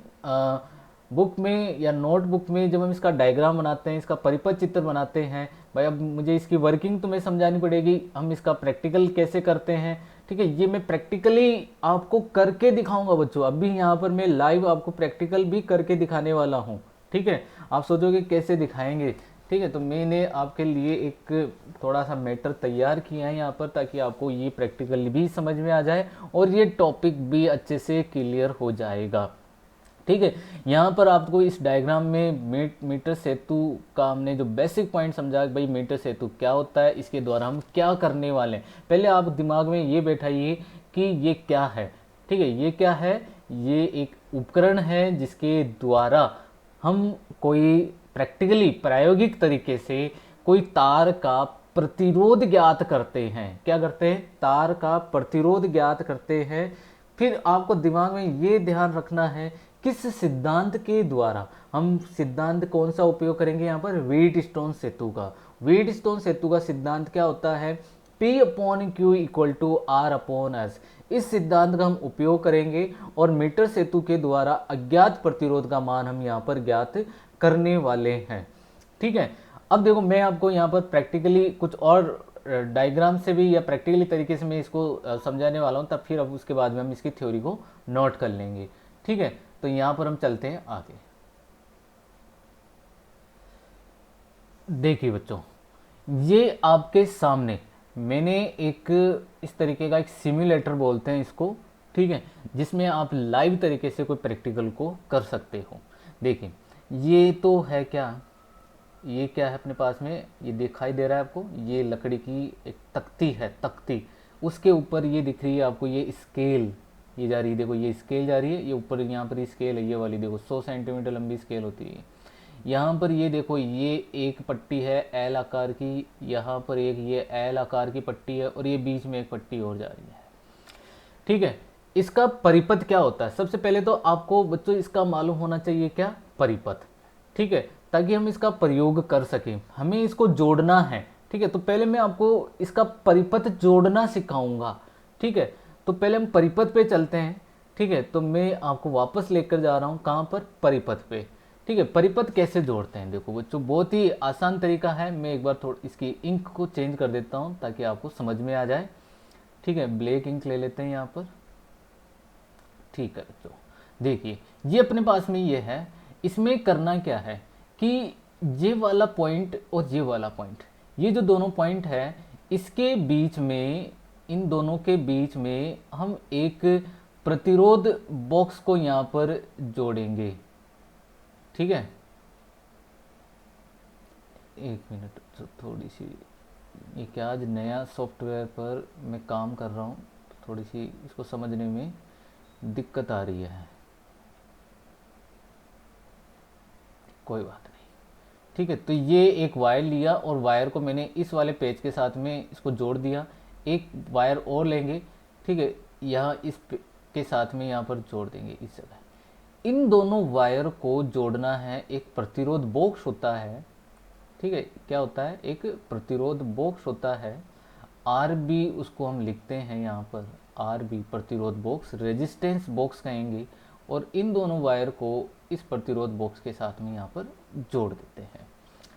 बुक में या नोटबुक में जब हम इसका डायग्राम बनाते हैं, इसका परिपथ चित्र बनाते हैं, भाई अब मुझे इसकी वर्किंग तुम्हें समझानी पड़ेगी, हम इसका प्रैक्टिकल कैसे करते हैं। ठीक है, ये मैं प्रैक्टिकली आपको करके दिखाऊंगा बच्चों। अभी यहाँ पर मैं लाइव आपको प्रैक्टिकल भी करके दिखाने वाला हूँ। ठीक है, आप सोचोगे कैसे दिखाएंगे। ठीक है, तो मैंने आपके लिए एक थोड़ा सा मैटर तैयार किया है यहाँ पर, ताकि आपको ये प्रैक्टिकल भी समझ में आ जाए और ये टॉपिक भी अच्छे से क्लियर हो जाएगा। ठीक है, यहाँ पर आपको इस डायग्राम में मीटर सेतु का हमने जो बेसिक पॉइंट समझा, भाई मीटर सेतु क्या होता है, इसके द्वारा हम क्या करने वाले हैं। पहले आप दिमाग में ये बैठाइए कि ये क्या है। ठीक है, ये क्या है, ये एक उपकरण है जिसके द्वारा हम कोई प्रैक्टिकली प्रायोगिक तरीके से कोई तार का प्रतिरोध ज्ञात करते हैं। क्या करते हैं, तार का प्रतिरोध ज्ञात करते हैं। फिर आपको दिमाग में ये ध्यान रखना है किस सिद्धांत के द्वारा, हम सिद्धांत कौन सा उपयोग करेंगे यहाँ पर, व्हीटस्टोन सेतु का। व्हीटस्टोन सेतु का सिद्धांत क्या होता है, P/Q = R/S। इस सिद्धांत का हम उपयोग करेंगे और मीटर सेतु के द्वारा अज्ञात प्रतिरोध का मान हम यहाँ पर ज्ञात करने वाले हैं। ठीक है, अब देखो मैं आपको यहाँ पर प्रैक्टिकली कुछ और डायग्राम से भी या प्रैक्टिकली तरीके से मैं इसको समझाने वाला हूँ, तब फिर अब उसके बाद में हम इसकी थ्योरी को नोट कर लेंगे। ठीक है, तो यहाँ पर हम चलते हैं आगे। देखिए बच्चों, ये आपके सामने मैंने एक इस तरीके का एक सिम्युलेटर बोलते हैं इसको, ठीक है, जिसमें आप लाइव तरीके से कोई प्रैक्टिकल को कर सकते हो। देखिए ये तो है क्या, ये क्या है अपने पास में, ये दिखाई दे रहा है आपको, ये लकड़ी की एक तख्ती है, तख्ती, उसके ऊपर ये दिख रही है आपको ये स्केल, ये जा रही है, देखो ये स्केल जा रही है, ये ऊपर यहाँ पर स्केल है, ये वाली देखो 100 सेंटीमीटर लंबी स्केल होती है। यहाँ पर ये देखो ये एक पट्टी है एल आकार की, यहाँ पर एक ये एल आकार की पट्टी है, और ये बीच में एक पट्टी और जा रही है। ठीक है, इसका परिपथ क्या होता है, सबसे पहले तो आपको बच्चों इसका मालूम होना चाहिए क्या, परिपथ। ठीक है, ताकि हम इसका प्रयोग कर सकें, हमें इसको जोड़ना है। ठीक है, तो पहले मैं आपको इसका परिपथ जोड़ना सिखाऊंगा। ठीक है, तो पहले हम परिपथ पे चलते हैं। ठीक है, तो मैं आपको वापस लेकर जा रहा हूँ कहाँ पर, परिपथ पे। ठीक है, परिपथ कैसे जोड़ते हैं, देखो बच्चों बहुत ही आसान तरीका है। मैं एक बार थोड़ी इसकी इंक को चेंज कर देता हूँ ताकि आपको समझ में आ जाए। ठीक है, ब्लैक इंक ले लेते हैं यहाँ पर। ठीक है बच्चों, देखिए ये अपने पास में ये है, इसमें करना क्या है कि ये वाला पॉइंट और ये वाला पॉइंट, ये जो दोनों पॉइंट है, इसके बीच में, इन दोनों के बीच में हम एक प्रतिरोध बॉक्स को यहाँ पर जोड़ेंगे। ठीक है, एक मिनट, तो थोड़ी सी, ये क्या आज नया सॉफ्टवेयर पर मैं काम कर रहा हूँ, तो थोड़ी सी इसको समझने में दिक्कत आ रही है, कोई बात नहीं। ठीक है, तो ये एक वायर लिया और वायर को मैंने इस वाले पेज के साथ में इसको जोड़ दिया। एक वायर और लेंगे, ठीक है, यहाँ के साथ में यहाँ पर जोड़ देंगे इस जगह। इन दोनों वायर को जोड़ना है, एक प्रतिरोध बॉक्स होता है। ठीक है, क्या होता है, एक प्रतिरोध बॉक्स होता है, आर बी उसको हम लिखते हैं यहाँ पर, आर बी प्रतिरोध बॉक्स, रेजिस्टेंस बॉक्स कहेंगे। और इन दोनों वायर को इस प्रतिरोध बॉक्स के साथ में यहाँ पर जोड़ देते हैं।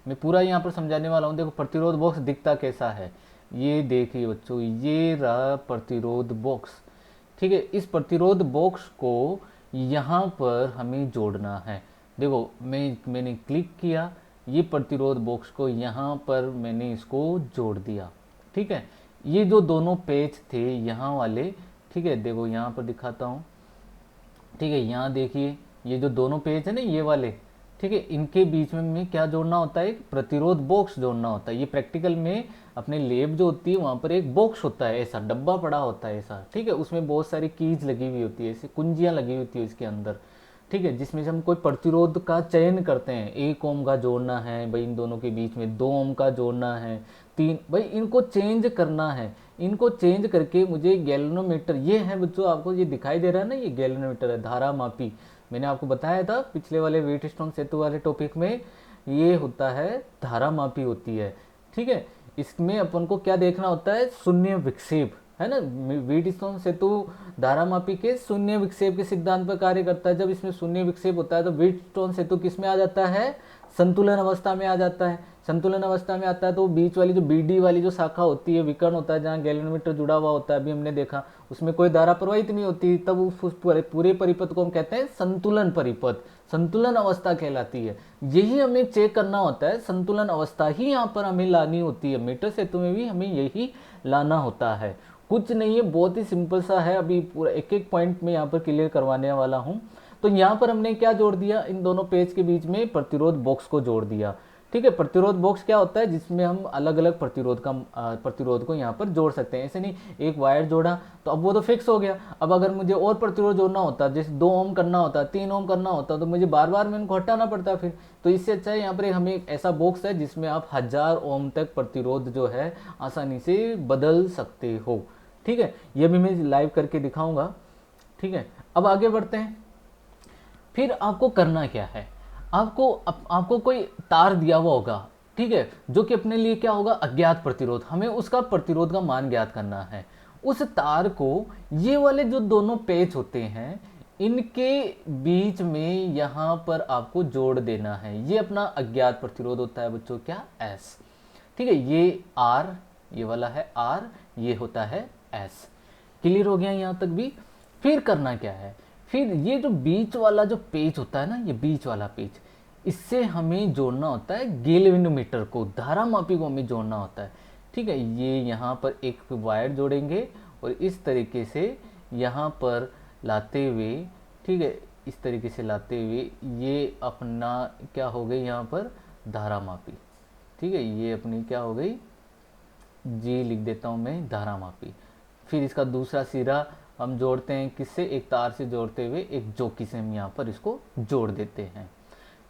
मैं पूरा यहाँ पर समझाने वाला हूँ। देखो प्रतिरोध बॉक्स दिखता कैसा है, ये देखिए बच्चों, ये रहा प्रतिरोध बॉक्स। ठीक है, इस प्रतिरोध बॉक्स को यहाँ पर हमें जोड़ना है। देखो मैंने क्लिक किया, ये प्रतिरोध बॉक्स को यहाँ पर मैंने इसको जोड़ दिया। ठीक है, ये जो दोनों पेज थे यहाँ वाले, ठीक है, देखो यहाँ पर दिखाता हूँ। ठीक है, यहाँ देखिए ये जो दोनों पेज है ना ये वाले, ठीक है, इनके बीच में क्या जोड़ना होता है, एक प्रतिरोध बॉक्स जोड़ना होता है। ये प्रैक्टिकल में अपने लैब जो होती है वहाँ पर एक बॉक्स होता है, ऐसा डब्बा पड़ा होता है ऐसा। ठीक है, उसमें बहुत सारी कीज लगी हुई होती है, ऐसी कुंजियाँ लगी होती है इसके अंदर। ठीक है, जिसमें से हम कोई प्रतिरोध का चयन करते हैं, 1 ओम का जोड़ना है भाई, इन दोनों के बीच में 2 ओम का जोड़ना है, 3 भाई, इनको चेंज करना है। इनको चेंज करके मुझे गैल्वेनोमीटर, ये है बच्चों, आपको ये दिखाई दे रहा है ना, ये गैल्वेनोमीटर है, धारा मापी। मैंने आपको बताया था पिछले वाले व्हीटस्टोन सेतु वाले टॉपिक में, ये होता है धारा मापी होती है। ठीक है, इसमें अपन को क्या देखना होता है, शून्य विक्षेप, है ना। व्हीटस्टोन सेतु धारा मापी के शून्य विक्षेप के सिद्धांत पर कार्य करता है। जब इसमें शून्य विक्षेप होता है तो व्हीटस्टोन सेतु किस में आ जाता है, संतुलन अवस्था में आ जाता है। संतुलन अवस्था में आता है तो बीच वाली जो बीडी वाली जो शाखा होती है, विकर्ण होता है, जहाँ गैल्वेनोमीटर जुड़ा हुआ होता है, अभी हमने देखा, उसमें कोई धारा प्रवाहित नहीं होती, तब उस पूरे परिपथ को हम कहते हैं संतुलन परिपथ, संतुलन अवस्था कहलाती है। यही हमें चेक करना होता है, संतुलन अवस्था ही यहाँ पर हमें लानी होती है। मीटर सेतु में भी हमें यही लाना होता है, कुछ नहीं है, बहुत ही सिंपल सा है। अभी पूरा एक एक पॉइंट में यहाँ पर क्लियर करवाने वाला हूँ। तो यहाँ पर हमने क्या जोड़ दिया, इन दोनों पेज के बीच में प्रतिरोध बॉक्स को जोड़ दिया। ठीक है, प्रतिरोध बॉक्स क्या होता है, जिसमें हम अलग अलग प्रतिरोध को यहाँ पर जोड़ सकते हैं। ऐसे नहीं एक वायर जोड़ा तो अब वो तो फिक्स हो गया। अब अगर मुझे और प्रतिरोध जोड़ना होता, जैसे 2 ओम करना होता, 3 ओम करना होता, तो मुझे बार बार में उनको हटाना पड़ता फिर। तो इससे अच्छा है यहाँ पर हमें एक ऐसा बॉक्स है जिसमें आप 1000 ओम तक प्रतिरोध जो है आसानी से बदल सकते हो। ठीक है, ये भी मैं लाइव करके दिखाऊंगा। ठीक है, अब आगे बढ़ते हैं। फिर आपको करना क्या है, आपको कोई तार दिया हुआ होगा, ठीक है, जो कि अपने लिए क्या होगा, अज्ञात प्रतिरोध, हमें उसका प्रतिरोध का मान ज्ञात करना है। उस तार को ये वाले जो दोनों पेच होते हैं इनके बीच में यहाँ पर आपको जोड़ देना है। ये अपना अज्ञात प्रतिरोध होता है बच्चों, क्या, एस। ठीक है, ये आर, ये वाला है आर, ये होता है एस। क्लियर हो गया यहाँ तक भी। फिर करना क्या है, फिर ये जो बीच वाला जो पेज होता है ना, ये बीच वाला पेज, इससे हमें जोड़ना होता है गैल्वेनोमीटर को, धारामापी को हमें जोड़ना होता है। ठीक है, ये यहाँ पर एक वायर जोड़ेंगे और इस तरीके से यहाँ पर लाते हुए, ठीक है, इस तरीके से लाते हुए ये अपना क्या हो गई यहाँ पर धारामापी। ठीक है, ये अपनी क्या हो गई, जी लिख देता हूँ मैं, धारामापी। फिर इसका दूसरा सिरा हम जोड़ते हैं किससे, एक तार से जोड़ते हुए एक जोकी से हम यहाँ पर इसको जोड़ देते हैं।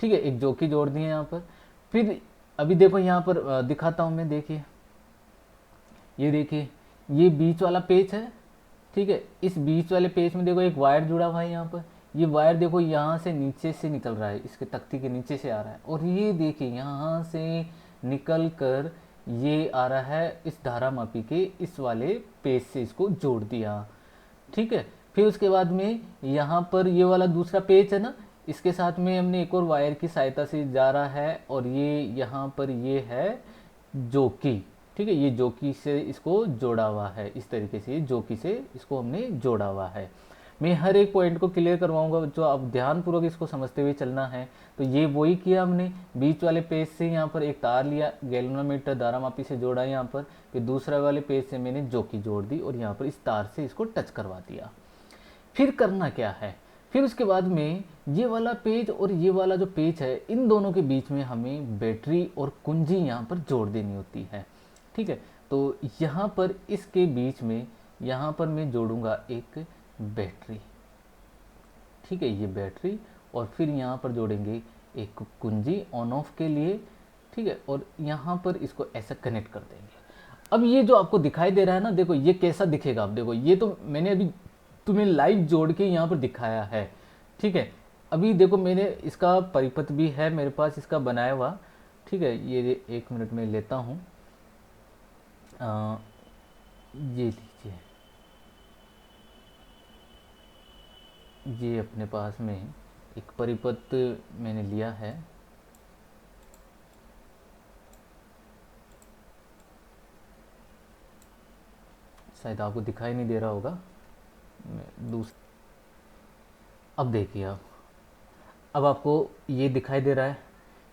ठीक है, एक जोकी जोड़ दिए यहाँ पर। फिर अभी देखो यहाँ पर दिखाता हूँ मैं, देखिए ये देखिए, ये बीच वाला पेज है। ठीक है, इस बीच वाले पेज में देखो एक वायर जुड़ा हुआ है यहाँ पर। ये वायर देखो यहाँ से नीचे से निकल रहा है, इसके तख्ती के नीचे से आ रहा है, और ये देखिए यहाँ से निकल कर ये आ रहा है इस धारामापी के इस वाले पेज से, इसको जोड़ दिया। ठीक है, फिर उसके बाद में यहाँ पर ये वाला दूसरा पेज है ना, इसके साथ में हमने एक और वायर की सहायता से जा रहा है, और ये यहाँ पर ये है जोकी। ठीक है, ये जोकी से इसको जोड़ा हुआ है, इस तरीके से जोकी से इसको हमने जोड़ा हुआ है। मैं हर एक पॉइंट को क्लियर करवाऊंगा, जो आप ध्यानपूर्वक इसको समझते हुए चलना है। तो ये वही किया हमने, बीच वाले पेज से यहाँ पर एक तार लिया, गैल्वेनोमीटर धारामापी से जोड़ा यहाँ पर, फिर दूसरा वाले पेज से मैंने जोकी जोड़ दी और यहाँ पर इस तार से इसको टच करवा दिया। फिर करना क्या है, फिर उसके बाद में ये वाला पेज और ये वाला जो पेज है, इन दोनों के बीच में हमें बैटरी और कुंजी यहाँ पर जोड़ देनी होती है। ठीक है, तो यहाँ पर इसके बीच में यहाँ पर मैं जोड़ूंगा एक बैटरी। ठीक है, ये बैटरी, और फिर यहाँ पर जोड़ेंगे एक कुंजी ऑन ऑफ के लिए। ठीक है, और यहाँ पर इसको ऐसा कनेक्ट कर देंगे। अब ये जो आपको दिखाई दे रहा है ना, देखो ये कैसा दिखेगा। आप देखो, ये तो मैंने अभी तुम्हें लाइव जोड़ के यहाँ पर दिखाया है। ठीक है, अभी देखो मैंने इसका परिपथ भी है मेरे पास, इसका बनाया हुआ। ठीक है, ये 1 मिनट में लेता हूँ। ये लीजिए, ये अपने पास में एक परिपथ मैंने लिया है। शायद आपको दिखाई नहीं दे रहा होगा, मैं अब देखिए आप, अब आपको ये दिखाई दे रहा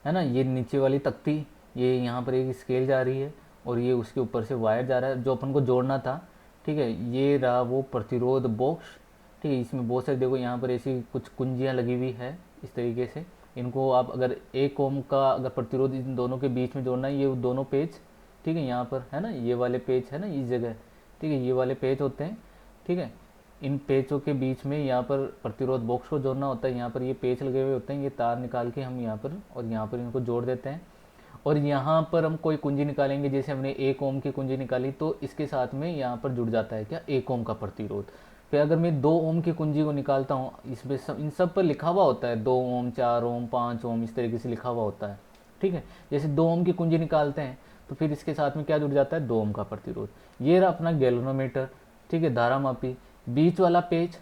है ना, ये नीचे वाली तख्ती, ये यहाँ पर एक स्केल जा रही है और ये उसके ऊपर से वायर जा रहा है जो अपन को जोड़ना था। ठीक है, ये रहा वो प्रतिरोध बॉक्स। ठीक है, इसमें बहुत सारे देखो यहाँ पर ऐसी कुछ कुंजियाँ लगी हुई है इस तरीके से। इनको आप अगर 1 ओम का अगर प्रतिरोध इन दोनों के बीच में जोड़ना है, ये दोनों पेज, ठीक है, यहाँ पर है ना, ये वाले पेज है ना इस जगह। ठीक है, ये वाले पेज होते हैं। ठीक है, इन पेचों के बीच में यहाँ पर प्रतिरोध बॉक्स को जोड़ना होता है। यहाँ पर ये पेच लगे हुए होते हैं, ये तार निकाल के हम यहाँ पर और यहाँ पर इनको जोड़ देते हैं। और यहाँ पर हम कोई कुंजी निकालेंगे, जैसे हमने 1 ओम की कुंजी निकाली तो इसके साथ में यहाँ पर जुड़ जाता है क्या, 1 ओम का प्रतिरोध। फिर अगर मैं 2 ओम की कुंजी को निकालता हूँ, इसमें इन सब पर लिखा हुआ होता है 2 ओम, 4 ओम, 5 ओम, इस तरीके से लिखा हुआ होता है। ठीक है, जैसे 2 ओम की कुंजी निकालते हैं तो फिर इसके साथ में क्या जुड़ जाता है, 2 ओम का प्रतिरोध। ये रहा अपना गैल्वेनोमीटर। ठीक है, धारामापी, बीच वाला पेज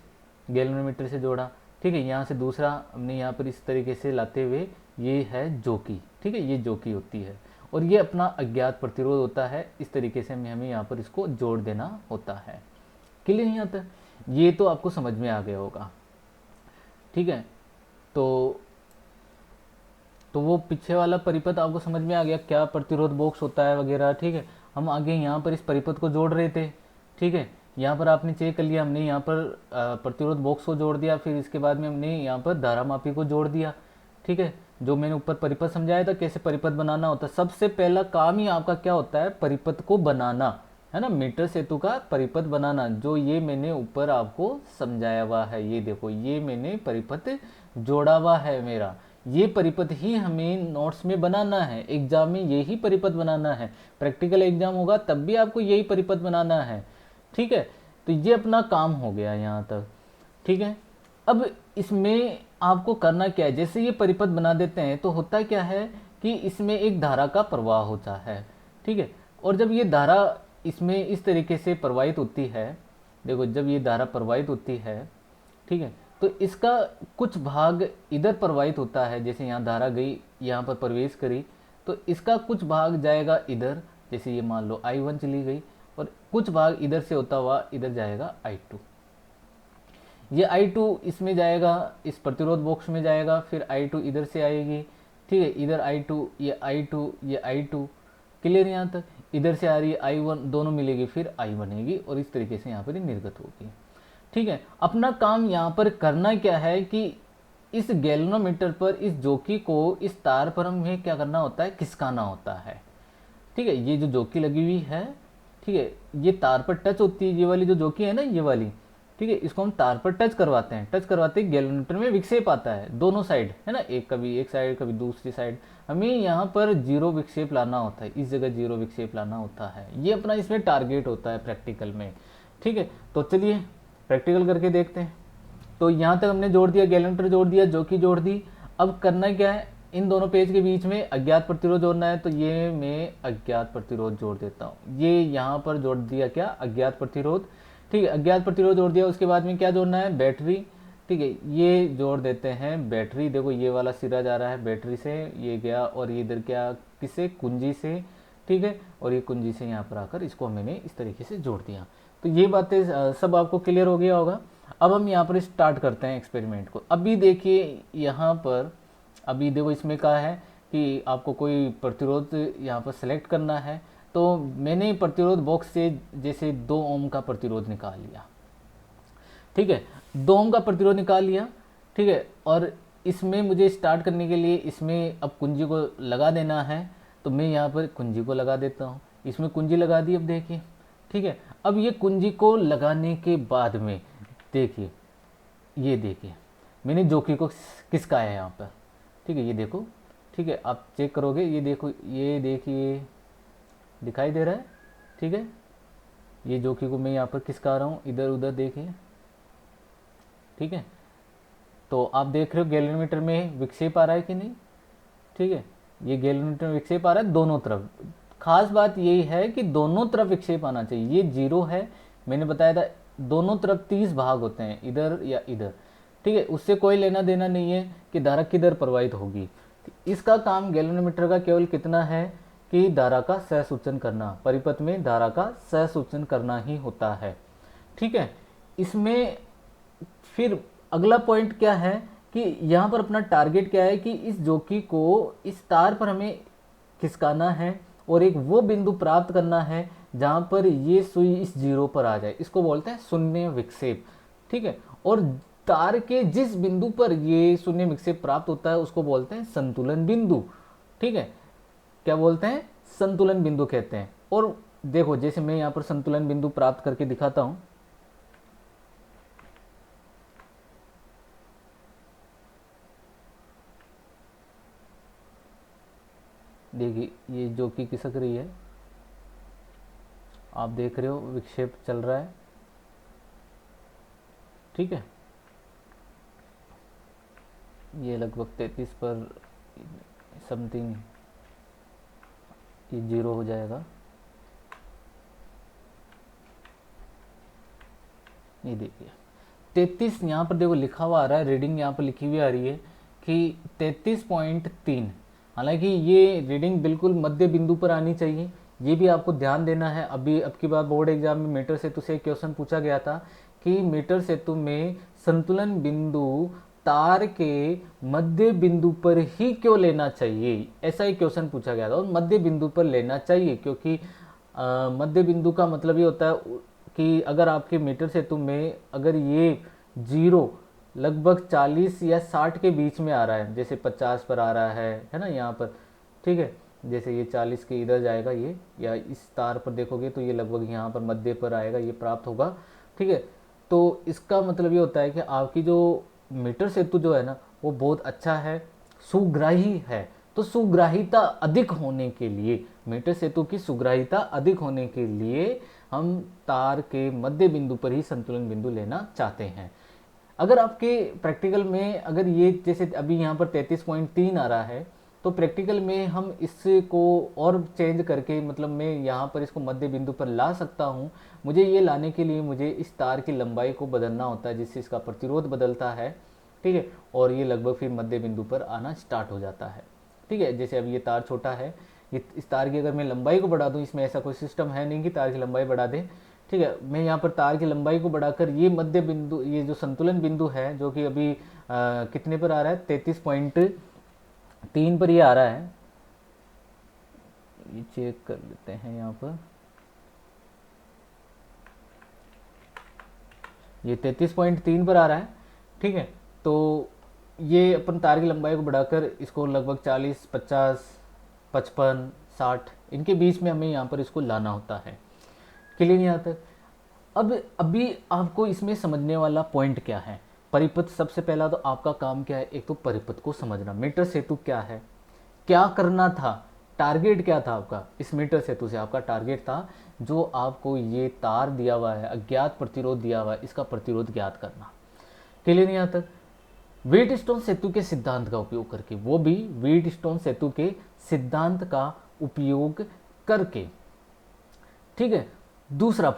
गैल्वेनोमीटर से जोड़ा। ठीक है, यहाँ से दूसरा हमने यहाँ पर इस तरीके से लाते हुए, ये है जोकी। ठीक है, ये जोकी होती है, और ये अपना अज्ञात प्रतिरोध होता है। इस तरीके से हमें यहाँ पर इसको जोड़ देना होता है। क्लियर यहाँ तक, ये तो आपको समझ में आ गया होगा। ठीक है, तो वो पीछे वाला परिपथ आपको समझ में आ गया, क्या प्रतिरोध बॉक्स होता है वगैरह। ठीक है, हम आगे यहाँ पर इस परिपथ को जोड़ रहे थे। ठीक है, यहाँ पर आपने चेक कर लिया, हमने यहाँ पर प्रतिरोध बॉक्स को जोड़ दिया, फिर इसके बाद में हमने यहाँ पर धारामापी को जोड़ दिया। ठीक है, जो मैंने ऊपर परिपथ समझाया था कैसे परिपथ बनाना होता है, सबसे पहला काम ही आपका क्या होता है, परिपथ को बनाना है ना, मीटर सेतु का परिपथ बनाना, जो ये मैंने ऊपर आपको समझाया हुआ है। ये देखो, ये मैंने परिपथ जोड़ा हुआ है मेरा, ये परिपथ ही हमें नोट्स में बनाना है, एग्जाम में यही परिपथ बनाना है, प्रैक्टिकल एग्जाम होगा तब भी आपको यही परिपथ बनाना है। ठीक है, तो ये अपना काम हो गया यहाँ तक। ठीक है, अब इसमें आपको करना क्या है, जैसे ये परिपथ बना देते हैं तो होता क्या है कि इसमें एक धारा का प्रवाह होता है। ठीक है, और जब ये धारा इसमें इस तरीके से प्रवाहित होती है, देखो जब ये धारा प्रवाहित होती है, ठीक है, तो इसका कुछ भाग इधर प्रवाहित होता है, जैसे यहाँ धारा गई, यहाँ पर प्रवेश करी, तो इसका कुछ भाग जाएगा इधर, जैसे ये मान लो I1 चली गई और कुछ भाग इधर से होता हुआ इधर जाएगा I2। ये I2 इसमें जाएगा, इस प्रतिरोध बॉक्स में जाएगा, फिर I2 इधर से आएगी, ठीक है, इधर I2, ये I2, ये I2, क्लियर यहाँ तक। इधर से आ रही है I1, दोनों मिलेगी फिर I बनेगी और इस तरीके से यहाँ पर निर्गत होगी, ठीक है। अपना काम यहाँ पर करना क्या है कि इस गैल्वेनोमीटर पर इस जोकी को इस तार पर हमें क्या करना होता है, खिसकाना होता है, ठीक है। ये जो जोकी लगी हुई है, ठीक है, ये तार पर टच होती है, ये वाली जो जोकी है ना, ये वाली, ठीक है, इसको हम तार पर टच करवाते हैं। टच करवाते ही गैल्वेनोमीटर में विक्षेप आता है दोनों साइड, है ना, एक कभी एक साइड कभी दूसरी साइड। हमें यहाँ पर जीरो विक्षेप लाना होता है, इस जगह जीरो विक्षेप लाना होता है। ये अपना इसमें टारगेट होता है प्रैक्टिकल में, ठीक है। तो चलिए प्रैक्टिकल करके देखते हैं। तो यहाँ तक हमने जोड़ दिया, गैल्वेनोमीटर जोड़ दिया, जोकी जोड़ दी। अब करना क्या है, इन दोनों पेज के बीच में अज्ञात प्रतिरोध जोड़ना है। तो ये मैं अज्ञात प्रतिरोध जोड़ देता हूँ। ये यहाँ पर जोड़ दिया क्या, अज्ञात प्रतिरोध, ठीक है। अज्ञात प्रतिरोध जोड़ दिया, उसके बाद में क्या जोड़ना है, बैटरी, ठीक है। ये जोड़ देते हैं बैटरी। देखो ये वाला सिरा जा रहा है बैटरी से, ये गया, और ये इधर क्या, किसे, कुंजी से, ठीक है। और ये कुंजी से यहाँ पर आकर इसको मैंने इस तरीके से जोड़ दिया। तो ये बातें सब आपको क्लियर हो गया होगा। अब हम यहाँ पर स्टार्ट करते हैं एक्सपेरिमेंट को। अभी देखिए यहाँ पर, अभी देखो इसमें कहा है कि आपको कोई प्रतिरोध यहाँ पर सेलेक्ट करना है। तो मैंने प्रतिरोध बॉक्स से जैसे 2 ओम का प्रतिरोध निकाल लिया, ठीक है, 2 ओम का प्रतिरोध निकाल लिया, ठीक है। और इसमें मुझे स्टार्ट करने के लिए इसमें अब कुंजी को लगा देना है। तो मैं यहाँ पर कुंजी को लगा देता हूँ, इसमें कुंजी लगा दी। अब देखिए, ठीक है, अब ये कुंजी को लगाने के बाद में देखिए, ये देखिए मैंने जोकी को खिसकाया है यहाँ पर, ठीक है, ये देखो, ठीक है, आप चेक करोगे, ये देखो, ये देखिए दिखाई दे रहा है, ठीक है। ये जोकी को मैं यहाँ पर खिसका रहा हूँ, इधर उधर देखिए, ठीक है। तो आप देख रहे हो गैल्वेनोमीटर में विक्षेप आ रहा है कि नहीं, ठीक है। ये गैल्वेनोमीटर में विक्षेप आ रहा है दोनों तरफ। खास बात यही है कि दोनों तरफ विक्षेप आना चाहिए। ये जीरो है, मैंने बताया था दोनों तरफ 30 भाग होते हैं, इधर या इधर, ठीक है। उससे कोई लेना देना नहीं है कि धारा किधर प्रवाहित होगी। इसका काम गैल्वेनोमीटर का केवल कितना है कि धारा का सहसूचन करना, परिपथ में धारा का सहसूचन करना ही होता है, ठीक है। इसमें फिर अगला पॉइंट क्या है कि यहाँ पर अपना टारगेट क्या है कि इस जोकी को इस तार पर हमें खिसकाना है और एक वो बिंदु प्राप्त करना है जहाँ पर ये सुई इस जीरो पर आ जाए। इसको बोलते हैं शून्य विक्षेप, ठीक है। और तार के जिस बिंदु पर ये शून्य विक्षेप प्राप्त होता है उसको बोलते हैं संतुलन बिंदु, ठीक है। क्या बोलते हैं, संतुलन बिंदु कहते हैं। और देखो जैसे मैं यहाँ पर संतुलन बिंदु प्राप्त करके दिखाता हूँ, देखिए ये जोकी खिसक रही है, आप देख रहे हो विक्षेप चल रहा है, ठीक है। ये लगभग 33 पर समथिंग ये जीरो हो जाएगा। ये देखिए 33 यहाँ पर देखो लिखा हुआ आ रहा है, रीडिंग यहाँ पर लिखी हुई आ रही है कि 33.3। हालांकि ये रीडिंग बिल्कुल मध्य बिंदु पर आनी चाहिए, ये भी आपको ध्यान देना है। अभी अब की बार बोर्ड एग्जाम में मीटर सेतु से एक क्वेश्चन पूछा गया था कि मीटर सेतु में संतुलन बिंदु तार के मध्य बिंदु पर ही क्यों लेना चाहिए, ऐसा एक क्वेश्चन पूछा गया था। और मध्य बिंदु पर लेना चाहिए क्योंकि मध्य बिंदु का मतलब ये होता है कि अगर आपके मीटर सेतु में अगर ये जीरो लगभग 40 या 60 के बीच में आ रहा है, जैसे 50 पर आ रहा है ना यहाँ पर, ठीक है, जैसे ये 40 के इधर जाएगा ये, या इस तार पर देखोगे तो ये लगभग यहाँ पर मध्य पर आएगा, ये प्राप्त होगा, ठीक है। तो इसका मतलब ये होता है कि आपकी जो मीटर सेतु जो है ना वो बहुत अच्छा है, सुग्राही है। तो सुग्राहिता अधिक होने के लिए, मीटर सेतु की सुग्राहिता अधिक होने के लिए हम तार के मध्य बिंदु पर ही संतुलन बिंदु लेना चाहते हैं। अगर आपके प्रैक्टिकल में अगर ये जैसे अभी यहाँ पर 33.3 आ रहा है, तो प्रैक्टिकल में हम इसको और चेंज करके, मतलब मैं यहाँ पर इसको मध्य बिंदु पर ला सकता हूँ। मुझे ये लाने के लिए मुझे इस तार की लंबाई को बदलना होता है, जिससे इसका प्रतिरोध बदलता है, ठीक है। और ये लगभग फिर मध्य बिंदु पर आना स्टार्ट हो जाता है, ठीक है। जैसे अब ये तार छोटा है, ये इस तार की अगर मैं लंबाई को बढ़ा दूं, इसमें ऐसा कोई सिस्टम है नहीं कि तार की लंबाई बढ़ा दें, ठीक है। मैं यहाँ पर तार की लंबाई को बढ़ाकर ये मध्य बिंदु, ये जो संतुलन बिंदु है जो कि अभी कितने पर आ रहा है, 33.3 पर ये आ रहा है, ये चेक कर लेते हैं यहाँ पर, ये 33.3 पर आ रहा है, ठीक है। तो ये अपन तार की लंबाई को बढ़ाकर इसको लगभग 40, 50, 55, 60 इनके बीच में हमें यहाँ पर इसको लाना होता है। क्लियर यहाँ तक? अब अभी आपको इसमें समझने वाला पॉइंट क्या है, परिपथ। सबसे पहला तो आपका काम क्या है, एक तो परिपथ को समझना, मीटर सेतु क्या है, क्या करना था, टारगेट क्या था आपका इस मीटर सेतु से। आपका टारगेट था जो आपको ये तार दिया हुआ है, अज्ञात प्रतिरोध दिया हुआ है, इसका प्रतिरोध ज्ञात करना। क्लियर यहाँ तक? व्हीटस्टोन सेतु के सिद्धांत का उपयोग करके, वो भी व्हीटस्टोन सेतु के सिद्धांत का उपयोग करके, ठीक है। दूसरा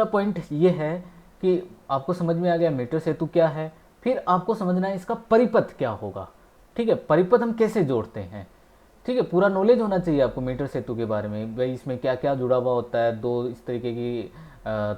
पॉइंट ये है कि आपको समझ में आ गया मीटर सेतु क्या है, फिर आपको समझना है इसका परिपथ क्या होगा, ठीक है। परिपथ हम कैसे जोड़ते हैं, ठीक है। पूरा नॉलेज होना चाहिए आपको मीटर सेतु के बारे में, भाई इसमें क्या क्या जुड़ा हुआ होता है। दो इस तरीके की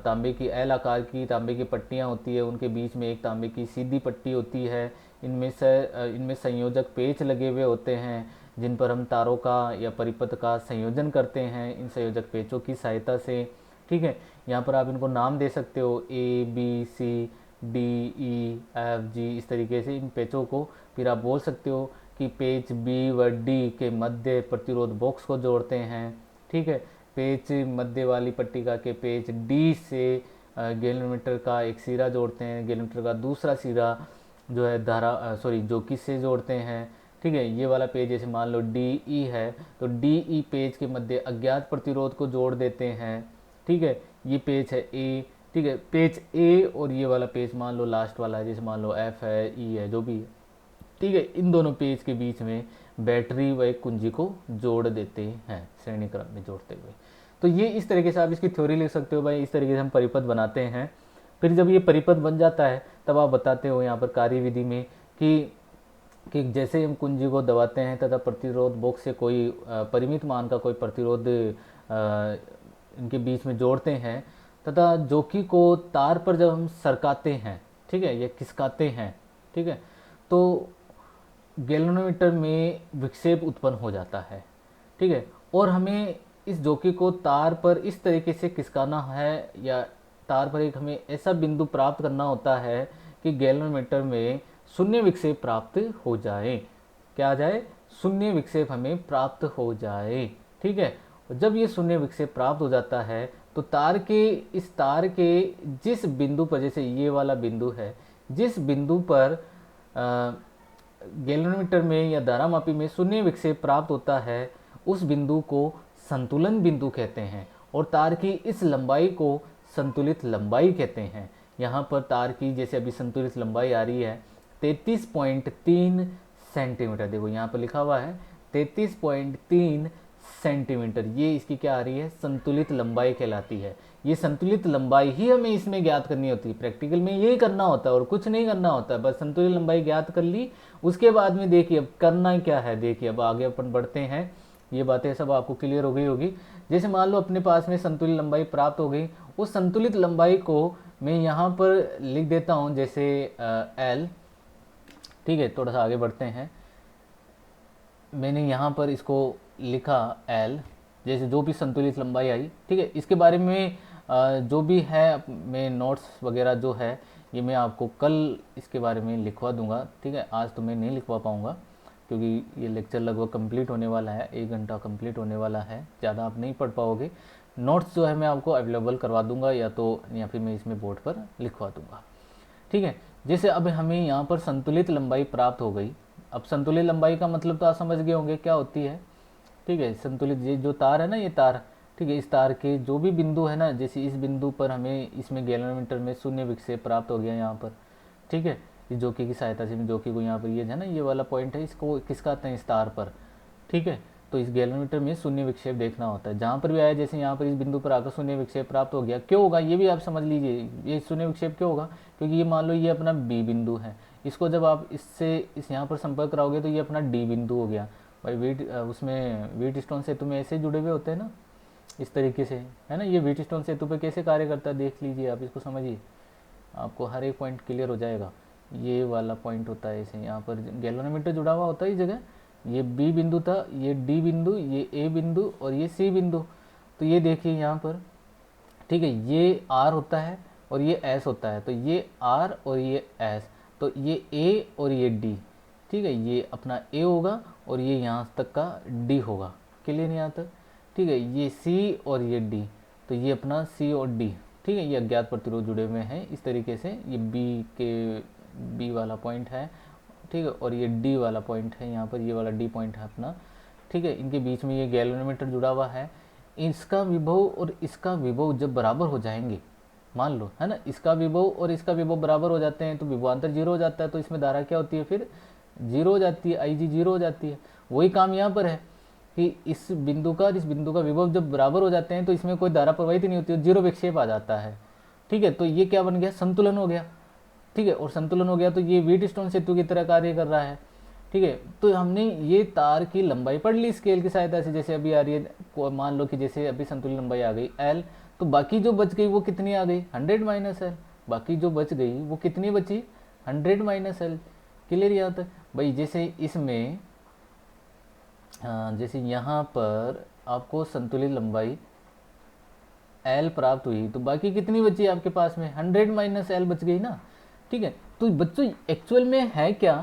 तांबे की एल आकार की तांबे की पट्टियाँ होती है, उनके बीच में एक तांबे की सीधी पट्टी होती है। इनमें संयोजक पेच लगे हुए होते हैं जिन पर हम तारों का या परिपथ का संयोजन करते हैं इन संयोजक पेचों की सहायता से, ठीक है। यहाँ पर आप इनको नाम दे सकते हो, ABCDEFG, इस तरीके से इन पेचों को। फिर आप बोल सकते हो कि पेच B व D के मध्य प्रतिरोध बॉक्स को जोड़ते हैं, ठीक है। पेच मध्य वाली पट्टिका के पेच D से गैल्वेनोमीटर का एक सिरा जोड़ते हैं, गैल्वेनोमीटर का दूसरा सिरा जो है जोकी से जोड़ते हैं, ठीक है। ये वाला पेज जैसे मान लो DE है तो DE पेज के मध्य अज्ञात प्रतिरोध को जोड़ देते हैं, ठीक है। ये पेज है A, ठीक है। पेज A और ये वाला पेज मान लो लास्ट वाला है, जैसे मान लो F है, E है, जो भी है, ठीक है। इन दोनों पेज के बीच में बैटरी व एक कुंजी को जोड़ देते हैं श्रेणी क्रम में जोड़ते हुए। तो ये इस तरीके से आप इसकी थ्योरी लिख सकते हो, भाई इस तरीके से हम परिपथ बनाते हैं। फिर जब ये परिपथ बन जाता है तब आप बताते हो यहाँ पर कार्यविधि में कि जैसे हम कुंजी को दबाते हैं तथा प्रतिरोध बॉक्स से कोई परिमित मान का कोई प्रतिरोध इनके बीच में जोड़ते हैं, तथा जोकी को तार पर जब हम सरकाते हैं, ठीक है, या खिसकाते हैं, ठीक है, तो गैल्वेनोमीटर में विक्षेप उत्पन्न हो जाता है, ठीक है। और हमें इस जोकी को तार पर इस तरीके से खिसकाना है, या तार पर एक हमें ऐसा बिंदु प्राप्त करना होता है कि गैल्वेनोमीटर में शून्य विक्षेप प्राप्त हो जाए। क्या आ जाए? शून्य विक्षेप हमें प्राप्त हो जाए, ठीक है। और जब ये शून्य विक्षेप प्राप्त हो जाता है तो इस तार के जिस बिंदु पर, जैसे ये वाला बिंदु है, जिस बिंदु पर गैल्वेनोमीटर में या धारामापी में शून्य विक्षेप प्राप्त होता है, उस बिंदु को संतुलन बिंदु कहते हैं, और तार की इस लंबाई को संतुलित लंबाई कहते हैं। यहाँ पर तार की जैसे अभी संतुलित लंबाई आ रही है 33.3 सेंटीमीटर, देखो यहाँ पर लिखा हुआ है 33.3 सेंटीमीटर, ये इसकी क्या आ रही है? संतुलित लंबाई कहलाती है। ये संतुलित लंबाई ही हमें इसमें ज्ञात करनी होती है, प्रैक्टिकल में यही करना होता है और कुछ नहीं करना होता है, बस संतुलित लंबाई ज्ञात कर ली। उसके बाद में देखिए अब करना क्या है, देखिए अब आगे अपन बढ़ते हैं, ये बातें सब आपको क्लियर हो गई होगी। जैसे मान लो अपने पास में संतुलित लंबाई प्राप्त हो गई, उस संतुलित लंबाई को मैं यहाँ पर लिख देता हूँ जैसे L, ठीक है। थोड़ा सा आगे बढ़ते हैं, मैंने यहाँ पर इसको लिखा L, जैसे जो भी संतुलित लंबाई आई, ठीक है। इसके बारे में जो भी है मैं नोट्स वगैरह जो है ये मैं आपको कल इसके बारे में लिखवा दूंगा, ठीक है। आज तो मैं नहीं लिखवा पाऊँगा क्योंकि ये लेक्चर लगभग कंप्लीट होने वाला है, 1 घंटा कंप्लीट होने वाला है, ज़्यादा आप नहीं पढ़ पाओगे। नोट्स जो है मैं आपको अवेलेबल करवा दूंगा, या फिर मैं इसमें बोर्ड पर लिखवा दूंगा, ठीक है। जैसे अब हमें यहाँ पर संतुलित लंबाई प्राप्त हो गई। अब संतुलित लंबाई का मतलब तो आप समझ गए होंगे क्या होती है, ठीक है। संतुलित ये जो तार है ना, ये तार, ठीक है, इस तार के जो भी बिंदु है ना, जैसे इस बिंदु पर हमें इसमें गैल्वेनोमीटर में शून्य विक्षेप प्राप्त हो गया यहाँ पर, ठीक है। इस जोकी की सहायता से जोकी को यहाँ पर ये है ना, ये वाला पॉइंट है, इसको खिसकाते हैं इस तार पर, ठीक है। तो इस गैल्वेनोमीटर में शून्य विक्षेप देखना होता है, जहाँ पर भी आया, जैसे यहाँ पर इस बिंदु पर आकर शून्य विक्षेप प्राप्त हो गया, क्यों होगा ये भी आप समझ लीजिए। ये शून्य विक्षेप क्यों होगा? क्योंकि ये मान लो ये अपना B बिंदु है, इसको जब आप इससे यहाँ पर संपर्क कराओगे तो ये अपना D बिंदु हो गया, भाई उसमें व्हीटस्टोन सेतु में ऐसे जुड़े हुए होते हैं ना, इस तरीके से, है ना। ये व्हीटस्टोन सेतु पे कैसे कार्य करता है देख लीजिए आप, इसको समझिए, आपको हर एक पॉइंट क्लियर हो जाएगा। ये वाला पॉइंट होता है ऐसे, यहाँ पर गैल्वेनोमीटर जुड़ा हुआ होता है इस जगह, ये बी बिंदु था, ये डी बिंदु, ये ए बिंदु और ये सी बिंदु। तो ये देखिए यहाँ पर, ठीक है, ये आर होता है और ये एस होता है, तो ये आर और ये एस, तो ये ए और ये डी, ठीक है, ये अपना ए होगा और ये यहाँ तक का डी होगा, क्लियर यहाँ तक, ठीक है। ये सी और ये डी, तो ये अपना सी और डी, ठीक है, ये अज्ञात प्रतिरोध जुड़े हुए हैं इस तरीके से। ये बी वाला पॉइंट है, ठीक है, और ये डी वाला पॉइंट है यहाँ पर, ये वाला डी पॉइंट है अपना, ठीक है। इनके बीच में ये गैल्वेनोमीटर जुड़ा हुआ है। इसका विभव और इसका विभव जब बराबर हो जाएंगे, मान लो, है ना, इसका विभव और इसका विभव बराबर हो जाते हैं तो विभवांतर जीरो हो जाता है, तो इसमें धारा क्या होती है फिर, जीरो हो जाती है, आई जी जीरो हो जाती है। वही काम यहाँ पर है कि इस बिंदु का और इस बिंदु का विभव जब बराबर हो जाते हैं तो इसमें कोई धारा प्रवाहित नहीं होती है, जीरो विक्षेप आ जाता है, ठीक है। तो ये क्या बन गया, संतुलन हो गया, ठीक है, और संतुलन हो गया तो ये व्हीटस्टोन सेतु की तरह कार्य कर रहा है, ठीक है। तो हमने ये तार की लंबाई पढ़ ली स्केल की सहायता से, जैसे अभी आ रही है, मान लो कि जैसे अभी संतुलित लंबाई आ गई एल, तो बाकी जो बच गई वो कितनी आ गई, 100 माइनस एल, बाकी जो बच गई वो कितनी बची, 100 माइनस एल, क्लियर यहाँ तक भाई। जैसे इसमें जैसे यहाँ पर आपको संतुलित लंबाई एल प्राप्त हुई, तो बाकी कितनी बची आपके पास में, 100 माइनस एल बच गई ना, ठीक है। तो बच्चों एक्चुअल में है क्या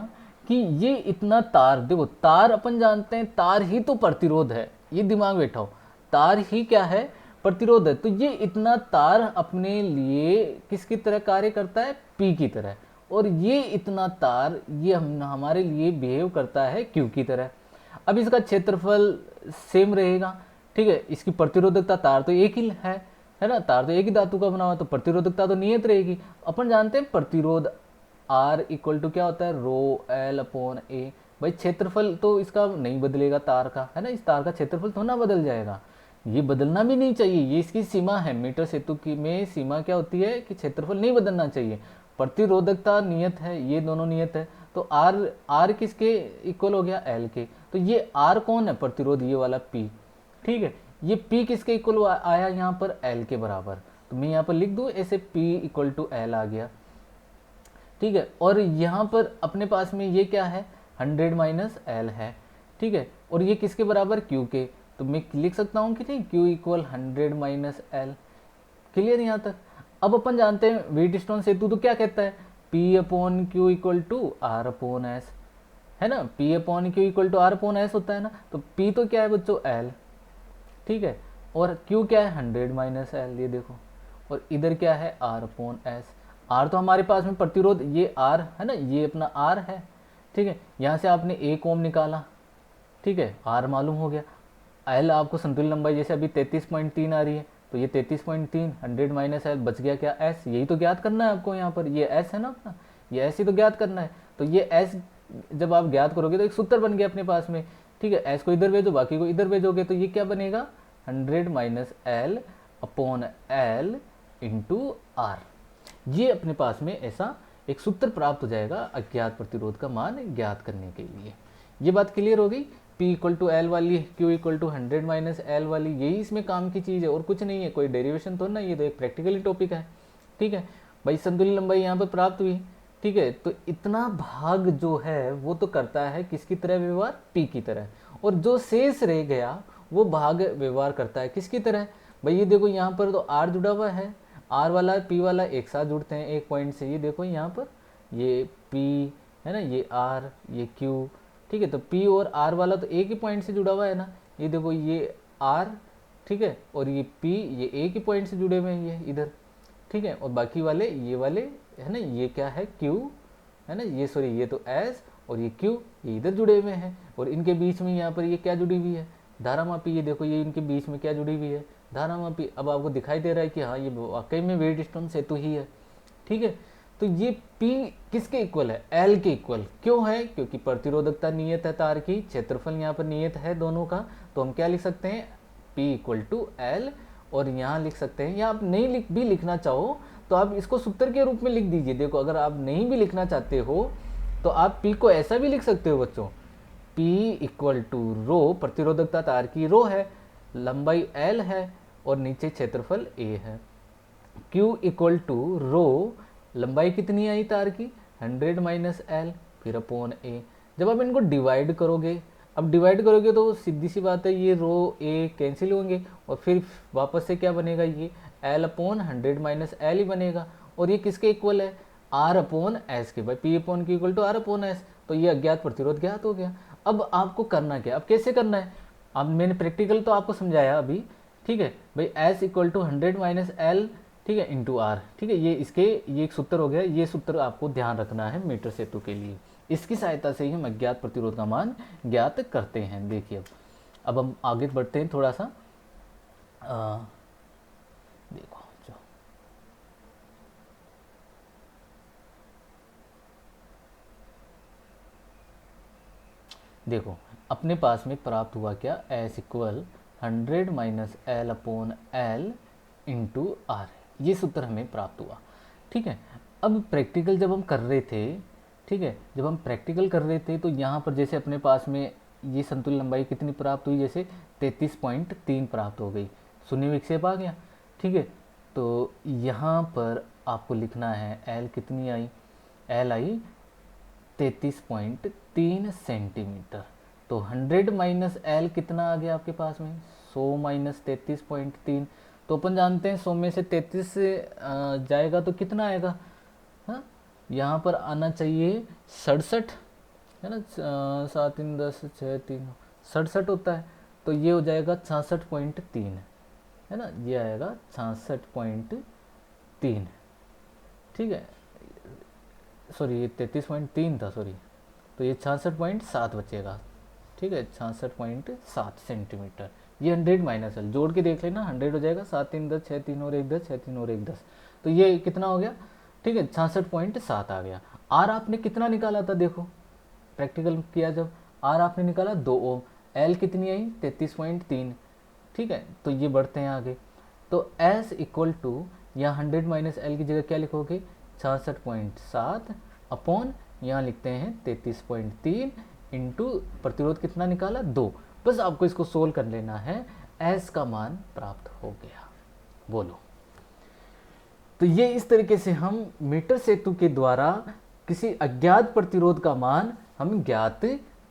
कि ये इतना तार, देखो तार अपन जानते हैं तार ही तो प्रतिरोध है, ये दिमाग बैठाओ, तार ही क्या है, प्रतिरोध है। तो ये इतना तार अपने लिए किसकी तरह कार्य करता है, पी की तरह, और ये इतना तार ये हमारे लिए बिहेव करता है क्यू की तरह। अब इसका क्षेत्रफल सेम रहेगा, ठीक है, इसकी प्रतिरोधकता, तार तो एक ही है ना, तार तो एक ही धातु का बना हुआ, तो प्रतिरोधकता तो नियत रहेगी। अपन जानते हैं प्रतिरोध R इक्वल टू क्या होता है, रो एल अपॉन ए। भाई क्षेत्रफल तो इसका नहीं बदलेगा तार का, है ना, इस तार का क्षेत्रफल तो ना बदल जाएगा, ये बदलना भी नहीं चाहिए, ये इसकी सीमा है, मीटर सेतु की में सीमा क्या होती है कि क्षेत्रफल नहीं बदलना चाहिए। प्रतिरोधकता नियत है, ये दोनों नियत है, तो R किसके इक्वल हो गया, L के। तो ये R कौन है, प्रतिरोध, ये वाला P, ठीक है। ये P किसके इक्वल आया यहाँ पर, L के बराबर, तो मैं यहाँ पर लिख दूँ ऐसे P इक्वल टू L आ गया, ठीक है। और यहाँ पर अपने पास में ये क्या है, 100 माइनस एल है, ठीक है, और ये किसके बराबर, Q के, तो मैं लिख सकता हूँ कि नहीं, Q equal 100 minus L, clear यहाँ तक। अब अपन जानते हैं व्हीटस्टोन सेतु तो क्या कहता है, P upon Q equal to R upon S, है ना, P upon Q equal to R upon S होता है ना, तो P तो क्या है बच्चों, L, ठीक है, और Q क्या है, 100 माइनस एल, ये देखो, और इधर क्या है, R अपॉन एस। आर तो हमारे पास में प्रतिरोध, ये आर है ना, ये अपना आर है, ठीक है। यहाँ से आपने 1 ओम निकाला, ठीक है, आर मालूम हो गया। एल आपको संतुलित लंबाई जैसे अभी 33.3 आ रही है, तो ये 33.3, 100 माइनस एल, बच गया क्या, एस, यही तो ज्ञात करना है आपको यहाँ पर, ये एस है ना अपना, ये एस ही तो ज्ञात करना है। तो ये एस जब आप ज्ञात करोगे तो एक सूत्र बन गया अपने पास में, ठीक है, एस को इधर भेजो, बाकी को इधर भेजोगे, तो ये क्या बनेगा, 100 minus L upon L into R. ये अपने पास में ऐसा एक सूत्र प्राप्त हो जाएगा अज्ञात प्रतिरोध का मान ज्ञात करने के लिए। ये बात क्लियर हो गई, P इक्वल टू एल वाली, Q equal to 100 minus L वाली, यही इसमें काम की चीज़ है और कुछ नहीं है, कोई डेरिवेशन तो ना, ये तो एक प्रैक्टिकली टॉपिक है, ठीक है भाई। संतुलित लंबाई यहाँ पर प्राप्त हुई, ठीक है, तो इतना भाग जो है वो तो करता है किसकी तरह व्यवहार, P की तरह, और जो शेष रह गया वो भाग व्यवहार करता है किसकी तरह, भाई ये देखो यहाँ पर तो R जुड़ा हुआ है, आर वाला पी वाला एक साथ जुड़ते हैं एक पॉइंट से, ये देखो यहाँ पर ये पी है ना, ये आर, ये क्यू, ठीक है। तो पी और आर वाला तो एक ही पॉइंट से जुड़ा हुआ है ना, ये देखो ये आर, ठीक है, और ये पी, ये एक ही पॉइंट से जुड़े हुए हैं ये इधर, ठीक है, और बाकी वाले ये वाले है ना, ये क्या है, क्यू है ना, ये सॉरी ये तो एस, और ये क्यू, ये इधर जुड़े हुए हैं, और इनके बीच में यहाँ पर ये क्या जुड़ी हुई है, धारामापी, ये देखो ये इनके बीच में क्या जुड़ी हुई है, धारामापी। अब आपको दिखाई दे रहा है कि हाँ ये वाकई में व्हीटस्टोन सेतु ही है, ठीक है। तो ये P किसके इक्वल है, L के इक्वल, क्यों है, क्योंकि प्रतिरोधकता नियत है तार की, क्षेत्रफल यहाँ पर नियत है दोनों का, तो हम क्या लिख सकते हैं, P इक्वल टू एल, और यहाँ लिख सकते हैं, या आप नहीं भी लिखना चाहो तो आप इसको सूत्र के रूप में लिख दीजिए। देखो अगर आप नहीं भी लिखना चाहते हो तो आप P को ऐसा भी लिख सकते हो बच्चों, P इक्वल टू रो, प्रतिरोधकता तार की रो है, लंबाई L है और नीचे क्षेत्रफल A है। Q इक्वल टू रो, लंबाई कितनी आई तार की 100 माइनस एल, फिर अपॉन A। जब आप इनको डिवाइड करोगे, अब डिवाइड करोगे तो सीधी सी बात है ये रो A कैंसिल होंगे और फिर वापस से क्या बनेगा, ये L अपॉन 100 माइनस एल ही बनेगा। और ये किसके इक्वल है, R अपॉन एस के। भाई P upon Q equal to R upon S, तो ये अज्ञात प्रतिरोध ज्ञात हो गया। अब आपको करना क्या, अब कैसे करना है, अब मैंने प्रैक्टिकल तो आपको समझाया अभी, ठीक है भाई। S equal to 100 minus L, ठीक है, इंटू आर, ठीक है। ये एक सूत्र हो गया, ये सूत्र आपको ध्यान रखना है मीटर सेतु के लिए। इसकी सहायता से ही हम अज्ञात प्रतिरोध का मान ज्ञात करते हैं। देखिए अब हम आगे बढ़ते हैं थोड़ा सा। देखो जो देखो अपने पास में प्राप्त हुआ क्या, S equal 100 minus L upon L into R, ये सूत्र हमें प्राप्त हुआ, ठीक है। अब प्रैक्टिकल जब हम कर रहे थे, ठीक है, जब हम प्रैक्टिकल कर रहे थे तो यहाँ पर जैसे अपने पास में ये संतुलन लंबाई कितनी प्राप्त हुई, जैसे 33.3 प्राप्त हो गई, शून्य विक्षेप आ गया, ठीक है। तो यहाँ पर आपको लिखना है एल कितनी आई, एल आई 33.3 सेंटीमीटर। तो 100 माइनस एल कितना आ गया आपके पास में, 100 माइनस 33.3। तो अपन जानते हैं 100 में से 33 जाएगा तो कितना आएगा, हाँ यहाँ पर आना चाहिए 67, है ना, 7 3 10 6 3 67 होता है। तो ये हो जाएगा 66.3, है ना, ये आएगा 66.3, ठीक है। सॉरी ये 33.3 था, सॉरी, तो ये 66.7 बचेगा, ठीक है, 66.7 सेंटीमीटर। ये 100 माइनस एल जोड़ के देख लेना, 100 हो जाएगा, 7 3 10 6 3 और 1 10 6 3 और 1 10, तो ये कितना हो गया, ठीक है, 66.7 आ गया। आर आपने कितना निकाला था, देखो प्रैक्टिकल किया जब, आर आपने निकाला 2 ओम, एल कितनी आई 33.3, ठीक है। तो ये बढ़ते हैं आगे, तो एस इक्वल टू यहाँ 100 माइनस एल की जगह क्या लिखोगे, 66.7 अपॉन यहाँ लिखते हैं 33.3 इंटू प्रतिरोध कितना निकाला 2। बस आपको इसको सोल्व कर लेना है, एस का मान प्राप्त हो गया। बोलो, तो ये इस तरीके से हम मीटर सेतु के द्वारा किसी अज्ञात प्रतिरोध का मान हम ज्ञात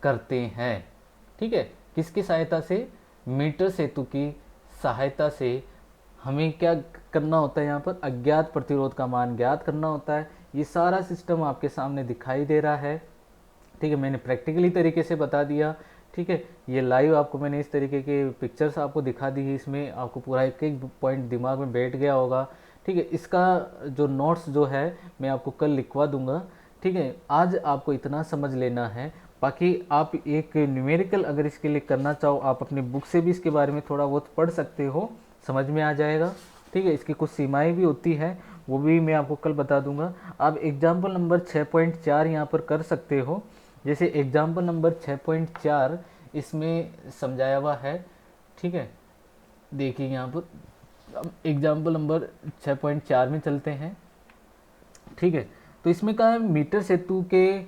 करते हैं, ठीक है। किसकी सहायता से, मीटर सेतु की सहायता से हमें क्या करना होता है, यहाँ पर अज्ञात प्रतिरोध का मान ज्ञात करना होता है। ये सारा सिस्टम आपके सामने दिखाई दे रहा है, ठीक है, मैंने प्रैक्टिकली तरीके से बता दिया, ठीक है। ये लाइव आपको मैंने इस तरीके के पिक्चर्स आपको दिखा दी है, इसमें आपको पूरा एक एक पॉइंट दिमाग में बैठ गया होगा, ठीक है। इसका जो नोट्स जो है मैं आपको कल लिखवा दूंगा, ठीक है। आज आपको इतना समझ लेना है, बाकी आप एक न्यूमेरिकल अगर इसके लिए करना चाहो, आप अपनी बुक से भी इसके बारे में थोड़ा बहुत पढ़ सकते हो, समझ में आ जाएगा, ठीक है। इसकी कुछ सीमाएं भी होती है, वो भी मैं आपको कल बता दूंगा। आप एग्जाम्पल नंबर 6.4 यहाँ पर कर सकते हो। जैसे एग्जाम्पल नंबर 6.4 इसमें समझाया हुआ है, ठीक है। देखिए यहाँ पर एग्जाम्पल नंबर 6.4 में चलते हैं, ठीक है। तो इसमें कहा है मीटर सेतु के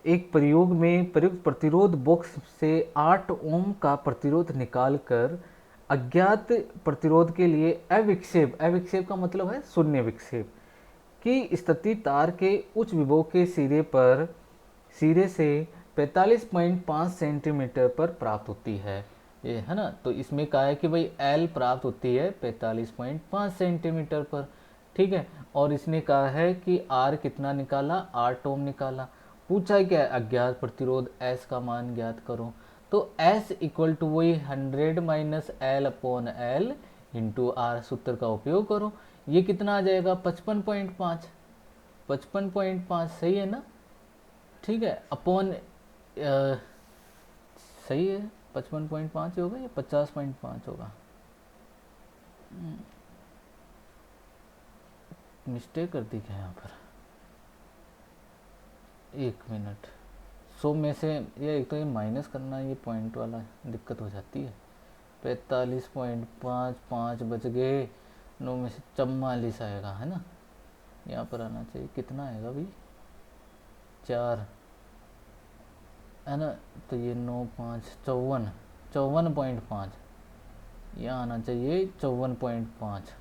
एक प्रयोग में प्रयुक्त प्रतिरोध बॉक्स से 8 ओम का प्रतिरोध निकालकर अज्ञात प्रतिरोध के लिए अविक्षेप, अविक्षेप का मतलब है शून्य विक्षेप की स्थिति तार के उच्च विभव के सिरे से 45.5 सेंटीमीटर पर प्राप्त होती है, ये है ना। तो इसमें कहा है कि भाई एल प्राप्त होती है 45.5 सेंटीमीटर पर, ठीक है। और इसने कहा है कि आर कितना निकाला, 8 ओम निकाला। पूछा है क्या, अज्ञात प्रतिरोध एस का मान ज्ञात करो। तो एस इक्वल टू वही 100 minus L upon L into R सूत्र का उपयोग करो। ये कितना आ जाएगा 55.5, 55.5 सही है ना, ठीक है, अपॉन सही है 55.5 होगा या 50.5 होगा, मिस्टेक कर दी क्या यहाँ पर, एक मिनट। 100 में से ये एक तो ये माइनस करना, ये पॉइंट वाला दिक्कत हो जाती है। 45.5, 5 बच गए, 9 में से 44 आएगा, है ना, यहाँ पर आना चाहिए, कितना आएगा भाई 4, है ना, तो ये 9 5 54, 54.5, यहाँ आना चाहिए 54.5।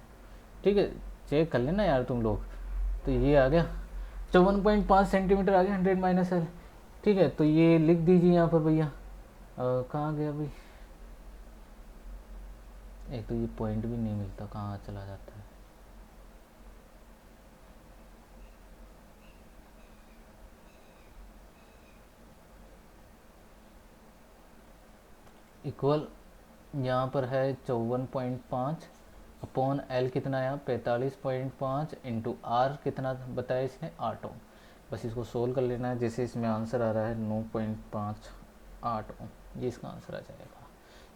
ठीक है, चेक कर लेना यार तुम लोग। तो ये आ गया 54.5 सेंटीमीटर आ गया 100 - L। ठीक है, तो ये लिख दीजिए यहाँ पर भैया। कहाँ गया भाई, एक तो ये पॉइंट भी नहीं मिलता, कहाँ चला जाता है। इक्वल यहाँ पर है 54.5 अपॉन एल कितना आया 45.5 इंटू आर कितना बताया इसने 8 ओम। बस इसको सोल्व कर लेना है, जैसे इसमें आंसर आ रहा है 9.58 ओम, ये इसका आंसर आ जाएगा।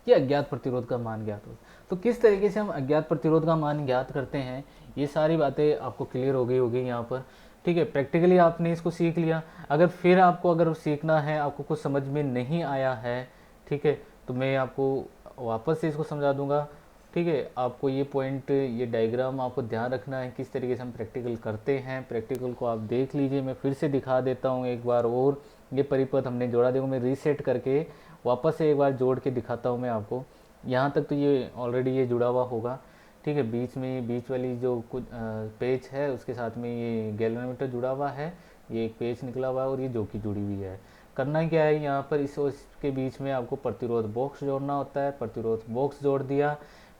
ये अज्ञात प्रतिरोध का मान ज्ञात हो। तो किस तरीके से हम अज्ञात प्रतिरोध का मान ज्ञात करते हैं, ये सारी बातें आपको क्लियर हो गई होगी यहाँ पर। ठीक है, प्रैक्टिकली आपने इसको सीख लिया। अगर फिर आपको अगर सीखना है, आपको कुछ समझ में नहीं आया है, ठीक है, तो मैं आपको वापस से इसको समझा दूंगा। ठीक है, आपको ये पॉइंट, ये डायग्राम आपको ध्यान रखना है किस तरीके से हम प्रैक्टिकल करते हैं। प्रैक्टिकल को आप देख लीजिए, मैं फिर से दिखा देता हूँ एक बार और। ये परिपथ हमने जोड़ा, देखो मैं रीसेट करके वापस से एक बार जोड़ के दिखाता हूँ मैं आपको। यहाँ तक तो ये ऑलरेडी ये जुड़ा हुआ होगा। ठीक है, बीच में ये बीच वाली जो कुछ पेज है उसके साथ में ये गैल्वेनोमीटर जुड़ा हुआ है, ये एक पेज निकला हुआ है और ये जोकी जुड़ी हुई है। करना क्या है, यहाँ पर इस इसके बीच में आपको प्रतिरोध बॉक्स जोड़ना होता है। प्रतिरोध बॉक्स जोड़ दिया,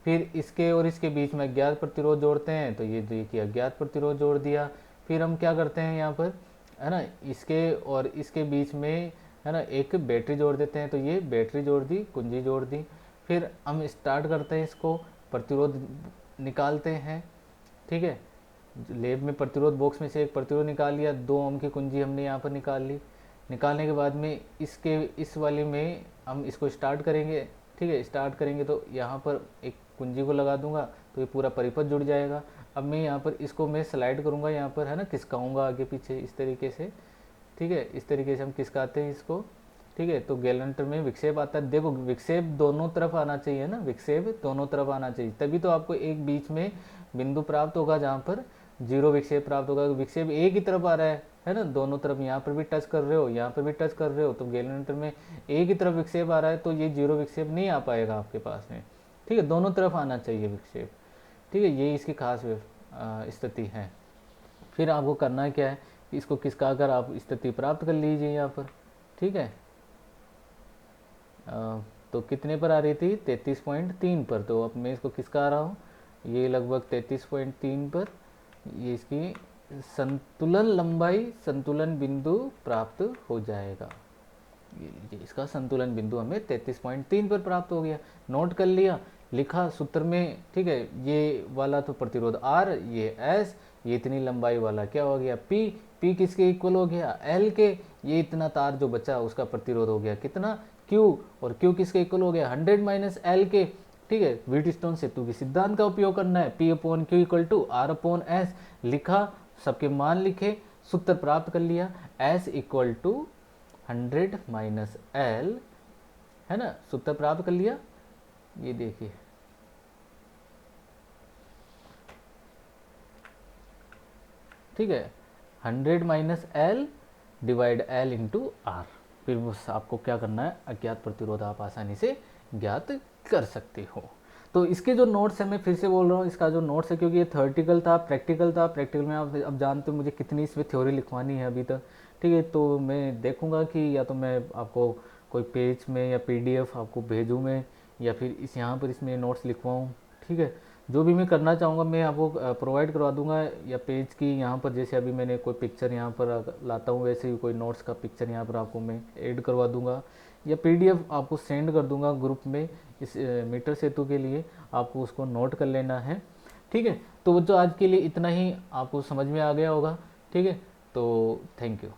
फिर इसके और इसके बीच में अज्ञात प्रतिरोध जोड़ते हैं, तो ये देखिए अज्ञात प्रतिरोध जोड़ दिया। फिर हम क्या करते हैं यहाँ पर, है ना, इसके और इसके बीच में, है ना, एक बैटरी जोड़ देते हैं, तो ये बैटरी जोड़ दी, कुंजी जोड़ दी। फिर हम स्टार्ट करते हैं इसको, प्रतिरोध निकालते हैं। ठीक है, लैब में प्रतिरोध बॉक्स में से एक प्रतिरोध निकाल लिया, 2 ओम की कुंजी हमने यहाँ पर निकाल ली। निकालने के बाद में इसके इस वाले में हम इसको स्टार्ट करेंगे। ठीक है, स्टार्ट करेंगे तो यहाँ पर एक कुंजी को लगा दूंगा, तो ये पूरा परिपथ जुड़ जाएगा। अब मैं यहाँ पर इसको मैं स्लाइड करूँगा, यहाँ पर है ना, खिसकाऊँगा आगे पीछे इस तरीके से। ठीक है, इस तरीके से हम खिसकाते हैं इसको। ठीक है, तो गैलेंटर में विक्षेप आता है। देखो विक्षेप दोनों तरफ आना चाहिए ना, विक्षेप दोनों तरफ आना चाहिए, तभी तो आपको एक बीच में बिंदु प्राप्त होगा जहाँ पर 0 विक्षेप प्राप्त होगा। विक्षेप एक ही तरफ आ रहा है ना, दोनों तरफ, यहाँ पर भी टच कर रहे हो, यहाँ पर भी टच कर रहे हो, तो गैलेंटर में एक ही तरफ विक्षेप आ रहा है, तो ये 0 विक्षेप नहीं आ पाएगा आपके पास में। ठीक है, दोनों तरफ आना चाहिए विक्षेप। ठीक है, ये इसकी खास स्थिति है। फिर आपको करना क्या है, इसको खिसका कर आप स्थिति प्राप्त कर लीजिए यहाँ पर। ठीक है, तो कितने पर आ रही थी, 33.3 पर। तो अब मैं इसको खिसका रहा हूँ, ये लगभग 33.3 पर ये इसकी संतुलन लंबाई, संतुलन बिंदु प्राप्त हो जाएगा। ये लीजिए, इसका संतुलन बिंदु हमें 33.3 पर प्राप्त हो गया। नोट कर लिया, लिखा सूत्र में। ठीक है, ये वाला तो प्रतिरोध R, ये S, ये इतनी लंबाई वाला क्या हो गया P। P किसके इक्वल हो गया, L के। ये इतना तार जो बचा उसका प्रतिरोध हो गया कितना, Q, और Q किसके इक्वल हो गया 100 - L के। ठीक है, व्हीटस्टोन सेतु के सिद्धांत का उपयोग करना है, P/Q = R/S। लिखा, सबके मान लिखे, सूत्र प्राप्त कर लिया, S = 100 - L, है ना, सूत्र प्राप्त कर लिया। ये देखिए, ठीक है, 100 - L डिवाइड L × R। फिर बस आपको क्या करना है, अज्ञात प्रतिरोध आप आसानी से ज्ञात कर सकते हो। तो इसके जो नोट्स है, मैं फिर से बोल रहा हूँ, इसका जो नोट्स है, क्योंकि ये थ्योरेटिकल था, प्रैक्टिकल था। प्रैक्टिकल में आप अब जानते हो मुझे कितनी इसमें थ्योरी लिखवानी है अभी तक। ठीक है, तो मैं देखूंगा कि या तो मैं आपको कोई पेज में या PDF आपको भेजूँ मैं, या फिर इस यहाँ पर इसमें नोट्स लिखवाऊँ। ठीक है, जो भी मैं करना चाहूँगा मैं आपको प्रोवाइड करवा दूंगा, या पेज की यहाँ पर, जैसे अभी मैंने कोई पिक्चर यहाँ पर लाता हूँ, वैसे ही कोई नोट्स का पिक्चर यहाँ पर आपको मैं ऐड करवा दूंगा, या PDF आपको सेंड कर दूंगा ग्रुप में। इस मीटर सेतु के लिए आपको उसको नोट कर लेना है। ठीक है, तो जो आज के लिए इतना ही आपको समझ में आ गया होगा। ठीक है, तो थैंक यू।